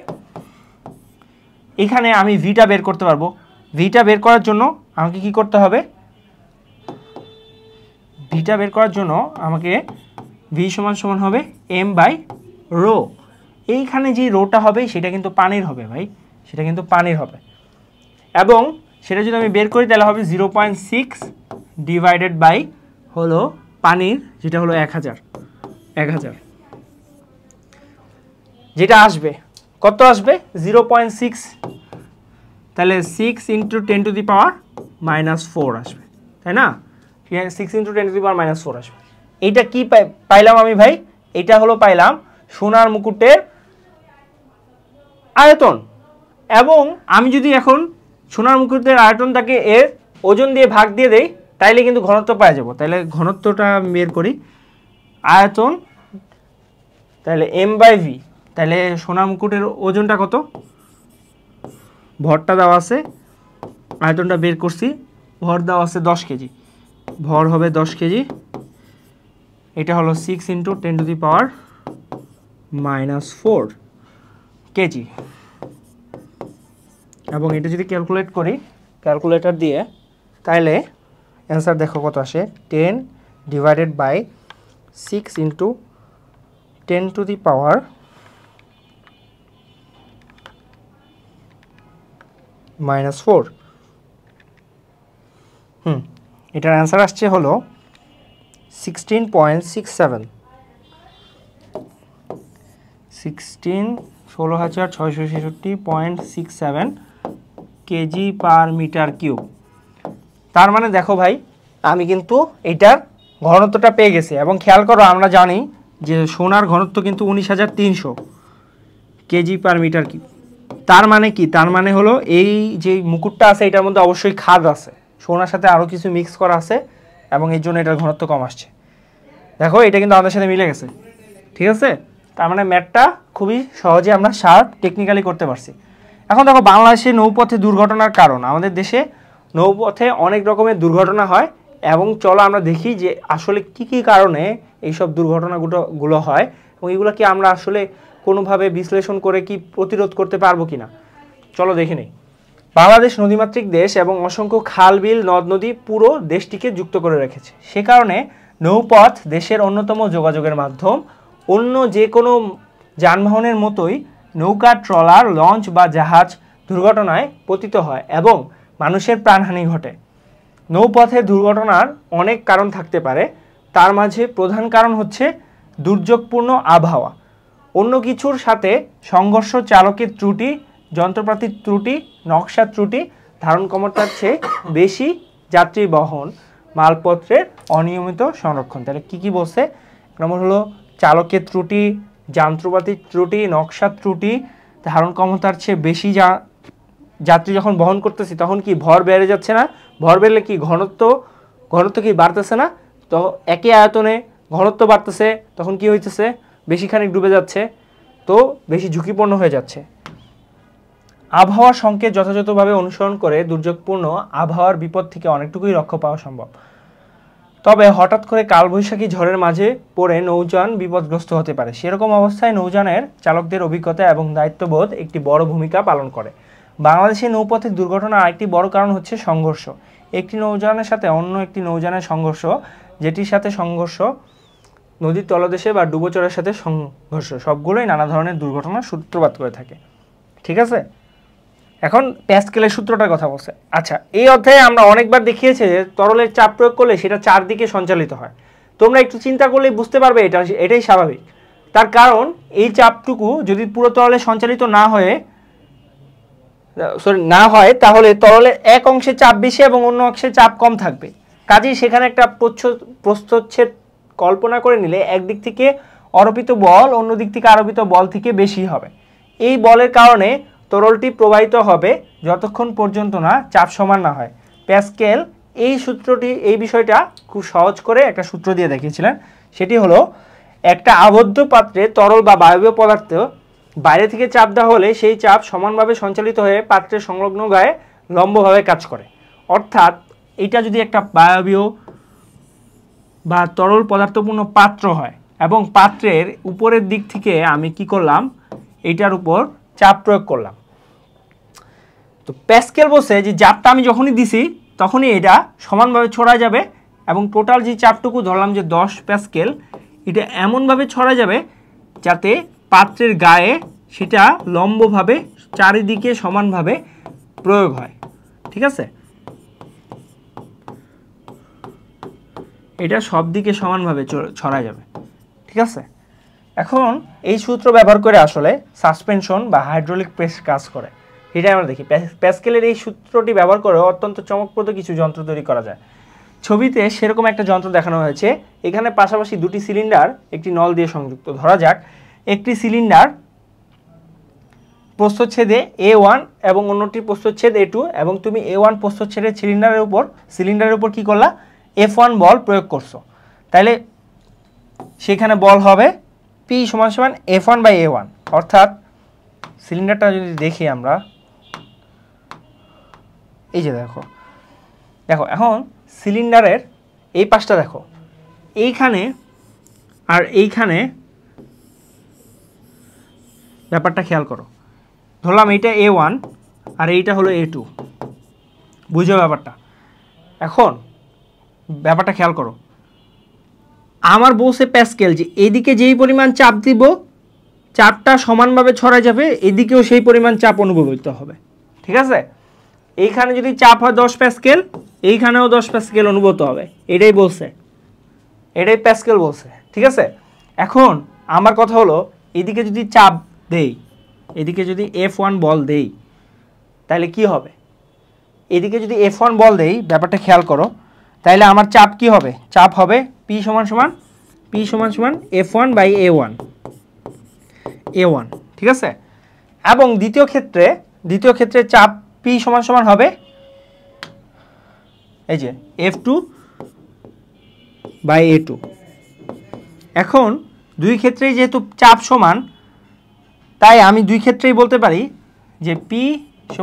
এখানে আমি ভিটা বের করতে পারবো। ভিটা বের করার জন্য আমাকে কি করতে হবে, ভিটা বের করার জন্য আমাকে ভি সমান সমান হবে m/রো। এইখানে যে রোটা হবে সেটা কিন্তু পানির হবে ভাই, সেটা কিন্তু পানির হবে, এবং সেটা যদি আমি বের করি তাহলে হবে 0.6 ডিভাইডেড বাই হলো পানির যেটা হলো 1000, যেটা আসবে কত আসবে 0.6, তাহলে 6 × 10⁻⁻4 আসবে, তাই না? 6 × 10⁻⁻4 আসবে। এইটা কি পাইলাম আমি ভাই, এটা হলো পাইলাম সোনার মুকুটের আয়তন। এবং আমি যদি এখন সোনার মুকুটের আয়তনটাকে এর ওজন দিয়ে ভাগ দিয়ে দেই তাইলে কিন্তু ঘনত্ব পাওয়া যাব। তাহলে ঘনত্বটা বের করি, আয়তন তাহলে m/v, তাহলে সোনার মুকুটের ওজনটা কত, ভরটা দেওয়া আছে, আয়তনটা বের করছি, ভর দেওয়া আছে 10 কেজি, ভর হবে 10 কেজি, এটা হলো 6 × 10⁻⁻4 কেজি। এবং এটা যদি ক্যালকুলেট করি ক্যালকুলেটর দিয়ে, তাহলে অ্যান্সার দেখো কত আসে, 10 ডিভাইডেড বাই 6 × 10⁻⁻4। এটার অ্যান্সার আসছে হলো 16.67, 16,667.67 kg/m³। তার মানে দেখো ভাই আমি কিন্তু এটার ঘনত্বটা পেয়ে গেছি। এবং খেয়াল করো আমরা জানি যে সোনার ঘনত্ব কিন্তু 19,300 kg/m³। তার মানে কি, তার মানে হলো এই যে মুকুটটা আছে এটার মধ্যে অবশ্যই খাদ আছে, সোনার সাথে আরও কিছু মিক্স করা আছে এবং এর জন্য এটার ঘনত্ব কম আসছে। দেখো এটা কিন্তু আমাদের সাথে মিলে গেছে, ঠিক আছে। তার মানে ম্যাথটা খুবই সহজে আমরা শার্প টেকনিক্যালি করতে পারছি। এখন দেখো বাংলাদেশে নৌপথে দুর্ঘটনার কারণ, আমাদের দেশে নৌপথে অনেক রকমের দুর্ঘটনা হয়, এবং চলো আমরা দেখি যে আসলে কি কি কারণে এইসব দুর্ঘটনাগুলো হয় এবং এগুলো কি আমরা আসলে কোনোভাবে বিশ্লেষণ করে কি প্রতিরোধ করতে পারবো কিনা, চলো দেখে নেই। বাংলাদেশ নদীমাতৃক দেশ এবং অসংখ্য খাল বিল নদ নদী পুরো দেশটিকে যুক্ত করে রেখেছে। সে কারণে নৌপথ দেশের অন্যতম যোগাযোগের মাধ্যম। অন্য যে কোনো যানবাহনের মতোই নৌকা, ট্রলার, লঞ্চ বা জাহাজ দুর্ঘটনায় পতিত হয় এবং মানুষের প্রাণহানি ঘটে। নৌপথে দুর্ঘটনার অনেক কারণ থাকতে পারে, তার মাঝে প্রধান কারণ হচ্ছে দুর্যোগপূর্ণ আবহাওয়া, অন্য কিছুর সাথে সংঘর্ষ, চালকের ত্রুটি, যন্ত্রপাতির ত্রুটি, নকশা ত্রুটি, ধারণ ক্ষমতার চেয়ে বেশি যাত্রী বহন, মালপত্রের অনিয়মিত সংরক্ষণ। তাহলে কী কী বলছে? নম্বর হলো চালকের ত্রুটি, যন্ত্রপাতির ত্রুটি, নকশা ত্রুটি, ধারণ ক্ষমতার চেয়ে বেশি যাত্রী যখন বহন করতেছি তখন কি ভর বেড়ে যাচ্ছে না? ভর বেড়লে কি ঘনত্ব কি বাড়তেছে না? তো একই আয়তনে ঘনত্ব বাড়তেছে, তখন কি হইতেছে? বেশিখানি ডুবে যাচ্ছে, তো বেশি ঝুঁকিপূর্ণ হয়ে যাচ্ছে। আবহাওয়ার সংকেত যথাযথভাবে অনুসরণ করে দুর্যোগপূর্ণ আবহাওয়ার বিপদ থেকে অনেকটুকুই রক্ষা পাওয়া সম্ভব। তবে হঠাৎ করে কালবৈশাখী ঝড়ের মাঝে পড়ে নৌযান বিপদগ্রস্ত হতে পারে। সেরকম অবস্থায় নৌযানের চালকদের অভিজ্ঞতা এবং দায়িত্ববোধ একটি বড় ভূমিকা পালন করে। বাংলাদেশে নৌপথের দুর্ঘটনার আরেকটি বড় কারণ হচ্ছে সংঘর্ষ। একটি নৌযানের সাথে অন্য একটি নৌযানের সংঘর্ষ, যেটির সাথে সংঘর্ষ, নদীর তলদেশে বা ডুবোচরের সাথে সংঘর্ষ, সবগুলোই নানা ধরনের দুর্ঘটনার সূত্রপাত করে থাকে। ঠিক আছে, এখন প্যাসকেলের সূত্রটার কথা বলছে। আচ্ছা, এই অধ্যায়ে আমরা অনেকবার দেখিয়েছি যে তরলের চাপ প্রয়োগ করলে সেটা চারদিকে সঞ্চালিত হয়। তোমরা একটু চিন্তা করলে বুঝতে পারবে এটাই স্বাভাবিক। তার কারণ এই চাপটুকু যদি পুরো তরলে সঞ্চালিত না হয় তাহলে তরলের এক অংশে চাপ বেশি এবং অন্য অংশে চাপ কম থাকবে। কাজেই সেখানে একটা প্রস্থচ্ছেদ কল্পনা করে নিলে একদিক থেকে আরোপিত বল অন্য দিক থেকে আরোপিত বল থেকে বেশি হবে। এই বলের কারণে তরলটি প্রবাহিত হবে যতক্ষণ পর্যন্ত না চাপ সমান না হয়। প্যাসকেল এই বিষয়টা খুব সহজ করে একটা সূত্র দিয়ে দেখিয়েছিলেন। সেটি হলো, একটা আবদ্ধ পাত্রে তরল বা বায়বীয় পদার্থ বাইরে থেকে চাপ দেওয়া হলে সেই চাপ সমানভাবে সঞ্চালিত হয়ে পাত্রের সংলগ্ন গায়ে লম্বভাবে কাজ করে। অর্থাৎ এটা যদি একটা বায়বীয় বা তরল পদার্থপূর্ণ পাত্র হয় এবং পাত্রের উপরের দিক থেকে আমি কি করলাম, এটার উপর চাপ প্রয়োগ করলাম, তো প্যাসকেল বলছে যে চাপটা আমি যখনই দিছি তখনই এটা সমানভাবে ছড়া যাবে এবং টোটাল যে চাপটুকু ধরলাম যে 10 প্যাসকেল, এটা এমনভাবে ছড়া যাবে যাতে পাত্রের গায়ে সেটা লম্বভাবে চারিদিকে সমানভাবে প্রয়োগ হয়। ঠিক আছে, এটা সব দিকে সমানভাবে ছড়া যাবে। ঠিক আছে, এখন এই সূত্র ব্যবহার করে আসলে সাসপেনশন বা হাইড্রোলিক প্রেস কাজ করে, এটাই আমরা দেখি। প্যাসকেলের এই সূত্রটি ব্যবহার করে অত্যন্ত চমকপ্রদ কিছু যন্ত্র তৈরি করা যায়। ছবিতে সেরকম একটা যন্ত্র দেখানো হয়েছে। এখানে পাশাপাশি দুটি সিলিন্ডার একটি নল দিয়ে সংযুক্ত। ধরা যাক একটি সিলিন্ডার প্রস্থচ্ছেদে A1 এবং অন্যটি প্রস্থচ্ছেদ A2 এবং তুমি A1 প্রস্থচ্ছেদের সিলিন্ডারের উপর কি করলা, F1 বল প্রয়োগ করছো। তাইলে সেখানে বল হবে P = F1/A1। অর্থাৎ সিলিন্ডারটা যদি দেখি আমরা, এই যে দেখো এখন সিলিন্ডারের এই পাশটা দেখো, এইখানে আর এইখানে ব্যাপারটা খেয়াল করো। ধরলাম এইটা A1 আর এইটা হলো A2, বুঝো ব্যাপারটা। এখন ব্যাপারটা খেয়াল করো, আমার বলছে প্যাসকেল যে এইদিকে যেই পরিমাণ চাপ দিব চাপটা সমানভাবে ছড়া যাবে, এদিকেও সেই পরিমাণ চাপ অনুভূত হবে। ঠিক আছে, এইখানে যদি চাপ হয় 10 প্যাসকেল, এইখানেও 10 প্যাসকেল অনুভূত হবে। এটাই প্যাসকেল বলছে। ঠিক আছে, এখন আমার কথা হলো এদিকে যদি চাপ দেই, এদিকে যদি F1 বল দেই তাহলে কি হবে? এদিকে যদি F1 বল দেই, ব্যাপারটা খেয়াল করো, তাহলে আমার চাপ কি হবে? চাপ হবে P = F1/A1। ঠিক আছে, এবং দ্বিতীয় ক্ষেত্রে চাপ P = হবে এই যে F2/A2। এখন দুই ক্ষেত্রেই যেহেতু চাপ সমান, তাই আমি দুই ক্ষেত্রেই বলতে পারি যে P =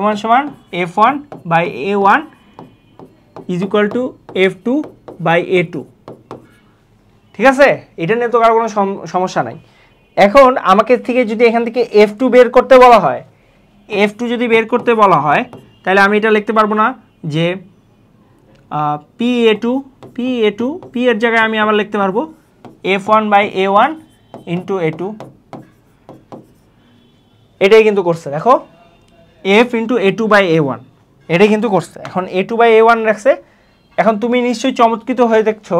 F1/A1 = F2/A2। ঠিক আছে, এটা নিয়ে তো কারো কোনো সমস্যা নাই। এখন আমাকে থেকে যদি এখান থেকে F2 বের করতে বলা হয়, F2 যদি বের করতে বলা হয় তাহলে আমি এটা লিখতে পারবো না যে PA2 P এর জায়গায় আমি আবার লিখতে পারবো F1/A1 ইন্টু A2। এটাই কিন্তু করছে, দেখো F ইন্টু A2/A1 এটাই কিন্তু করছে। এখন A2/A1 রাখছে। এখন তুমি নিশ্চয়ই চমৎকৃত হয়ে দেখছো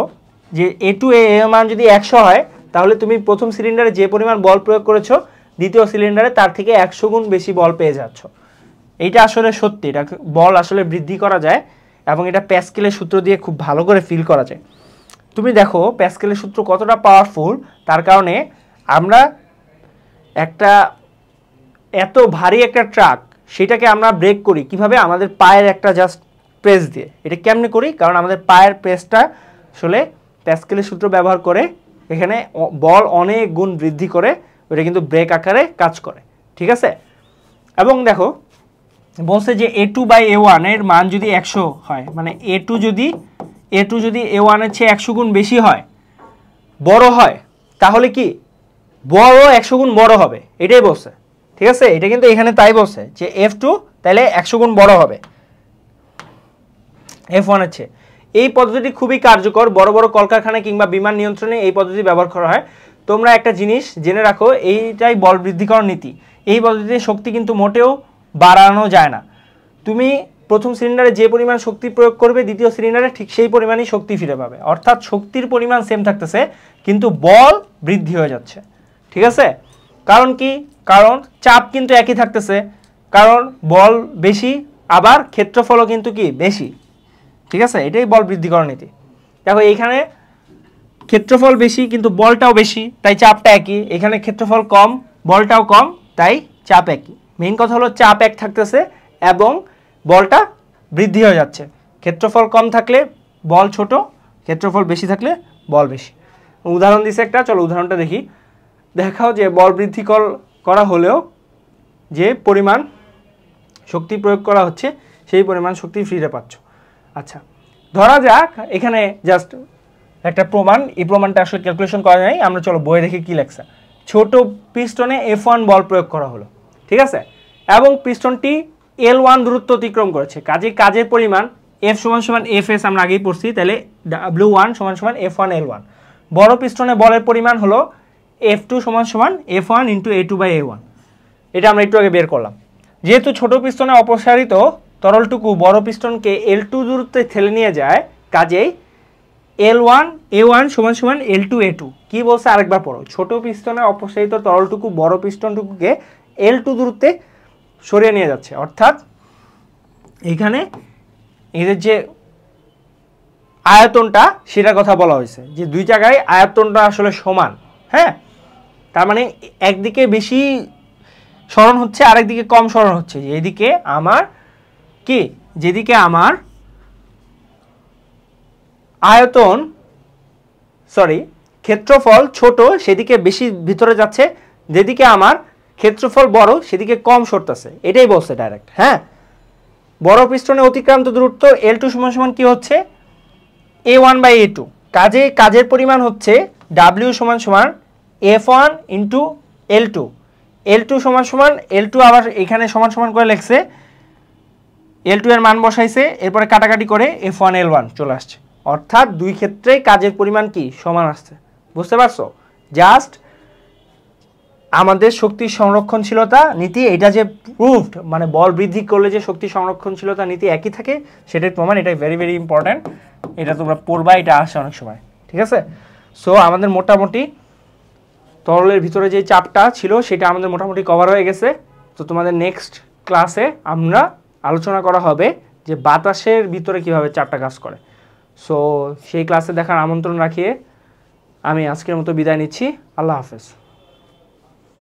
যে A2 এর মান যদি 100 হয় তাহলে তুমি প্রথম সিলিন্ডারে যে পরিমাণ বল প্রয়োগ করেছো দ্বিতীয় সিলিন্ডারে তার থেকে 100 গুণ বেশি বল পেয়ে যাচ্ছ। এইটা আসলে সত্যি, এটা বল আসলে বৃদ্ধি করা যায় এবং এটা প্যাসকেলের সূত্র দিয়ে খুব ভালো করে ফিল করা যায়। তুমি দেখো প্যাসকেলের সূত্র কতটা পাওয়ারফুল, তার কারণে আমরা একটা এত ভারী একটা ট্রাক সেটাকে আমরা ব্রেক করি কিভাবে, আমাদের পায়ের একটা জাস্ট প্রেস দিয়ে। এটা কেমনে করি, কারণ আমাদের পায়ের প্রেসটা আসলে প্যাসকেলের সূত্র ব্যবহার করে এখানে বল অনেক গুণ বৃদ্ধি করে, ওটা কিন্তু ব্রেক আকারে কাজ করে, ঠিক আছে। এবং দেখো বলছে যে A2/A1 এর মান যদি 100 হয়, মানে A2 যদি A1 এর চেয়ে 100 গুণ বেশি হয়, বড় হয়, তাহলে কি বড় 100 গুণ বড় হবে, এটাই বলছে, ঠিক আছে। এটা কিন্তু এখানে তাই বলছে যে F2 তাহলে 100 গুণ বড় হবে F1 এর চেয়ে। এই পদ্ধতিটি খুবই কার্যকর, বড় বড় কলকারখানা কিংবা বিমান নিয়ন্ত্রণে এই পদ্ধতি ব্যবহার করা হয়। তোমরা একটা জিনিস জেনে রাখো, এইটাই বল বৃদ্ধিকরণ নীতি। এই পদ্ধতিতে শক্তি কিন্তু মোটেও বাড়ানো যায় না। তুমি প্রথম সিলিন্ডারে যে পরিমাণ শক্তি প্রয়োগ করবে দ্বিতীয় সিলিন্ডারে ঠিক সেই পরিমাণই শক্তি ফিরে পাবে, অর্থাৎ শক্তির পরিমাণ সেম থাকতেছে কিন্তু বল বৃদ্ধি হয়ে যাচ্ছে, ঠিক আছে। কারণ কি, কারণ চাপ কিন্তু একই থাকতেছে, কারণ বল বেশি আবার ক্ষেত্রফলও কিন্তু কি বেশি, ঠিক আছে। এটাই বল বৃদ্ধিকরণ নীতি। দেখো এইখানে ক্ষেত্রফল বেশি কিন্তু বলটাও বেশি, তাই চাপটা একই। এখানে ক্ষেত্রফল কম বলটাও কম, তাই চাপ একই। মেইন কথা হলো চাপ এক থাকতেছে এবং বলটা বৃদ্ধি হয়ে যাচ্ছে। ক্ষেত্রফল কম থাকলে বল ছোট, ক্ষেত্রফল বেশি থাকলে বল বেশি। উদাহরণ দিছে একটা, চলো উদাহরণটা দেখি। দেখাও যে বল বৃদ্ধি করা হলেও যে পরিমাণ শক্তি প্রয়োগ করা হচ্ছে সেই পরিমাণ শক্তি ফিরে পাচ্ছ। আচ্ছা, ধরা যাক এখানে জাস্ট একটা প্রমাণ, এই প্রমাণটা আসলে ক্যালকুলেশন করা যায়, আমরা চলো বইয়ে দেখি কি লেখছে। ছোট পিস্টনে F1 বল প্রয়োগ করা হলো, ঠিক আছে, এবং পিস্টনটি L1 দূরত্ব অতিক্রম করেছে। কাজের পরিমাণ F = Fs আমরা আগেই পড়ছি, তাহলে W1 = F1 L1। বড় পিস্টনে বলের পরিমাণ হলো F2 = F1 × A2/A1। এটা আমরা একটু আগে বের করলাম। যেহেতু ছোট পিস্টনে অপসারিত তরলটুকু বড় পিস্টনকে L2 দূরত্বে ঠেলে নিয়ে যায়, কাজেই A1 = L2A2। কি বলছে আরেকবার পড়ো, ছোট পিস্টনে অপসারিত তরলটুকু বড় পিস্টনটুকুকে L2 দূরত্বে সরিয়ে নিয়ে যাচ্ছে, অর্থাৎ এখানে এদের যে আয়তনটা সেটার কথা বলা হয়েছে, যে দুই জায়গায় আয়তনটা আসলে সমান। হ্যাঁ, তার মানে একদিকে বেশি সরণ হচ্ছে আরেকদিকে কম সরণ হচ্ছে। এদিকে আমার কি, যেদিকে আমার ক্ষেত্রফল ছোট সেদিকে বেশি ভিতরে যাচ্ছে, যেদিকে আমার ক্ষেত্রফল বড় সেদিকে কম সরতেছে, এটাই বলছে ডাইরেক্ট। হ্যাঁ, বড় পিস্টনে অতিক্রান্ত দূরত্ব L2 = কি হচ্ছে A1/A2। কাজের পরিমাণ হচ্ছে W = F1 × L2। L2 = L2, আবার এখানে সমান সমান করে লেখছে, L2 এর মান বসাইছে, এরপরে কাটাকাটি করে F1 L1 চলে আসছে, অর্থাৎ দুই ক্ষেত্রেই কাজের পরিমাণ কি সমান আসছে। বুঝতে পারছো? জাস্ট আমাদের শক্তি সংরক্ষণশীলতা নীতি, এটা যে প্রুভড, মানে বল বৃদ্ধি করলে যে শক্তি সংরক্ষণশীলতা নীতি একই থাকে সেটার প্রমাণ। এটাই ভেরি ভেরি ইম্পর্ট্যান্ট, এটা তোমরা পড়বা, এটা আসে অনেক সময়, ঠিক আছে। সো আমাদের মোটামুটি তরলের ভিতরে যে চাপটা ছিল সেটা আমাদের মোটামুটি কভার হয়ে গেছে। তো তোমাদের নেক্সট ক্লাসে আমরা আলোচনা করা হবে যে বাতাসের ভিতরে কিভাবে চাপটা কাজ করে। সো সেই ক্লাসে দেখার আমন্ত্রণ রাখিয়ে আমি আজকের মতো বিদায় নিচ্ছি। আল্লাহ হাফেজ।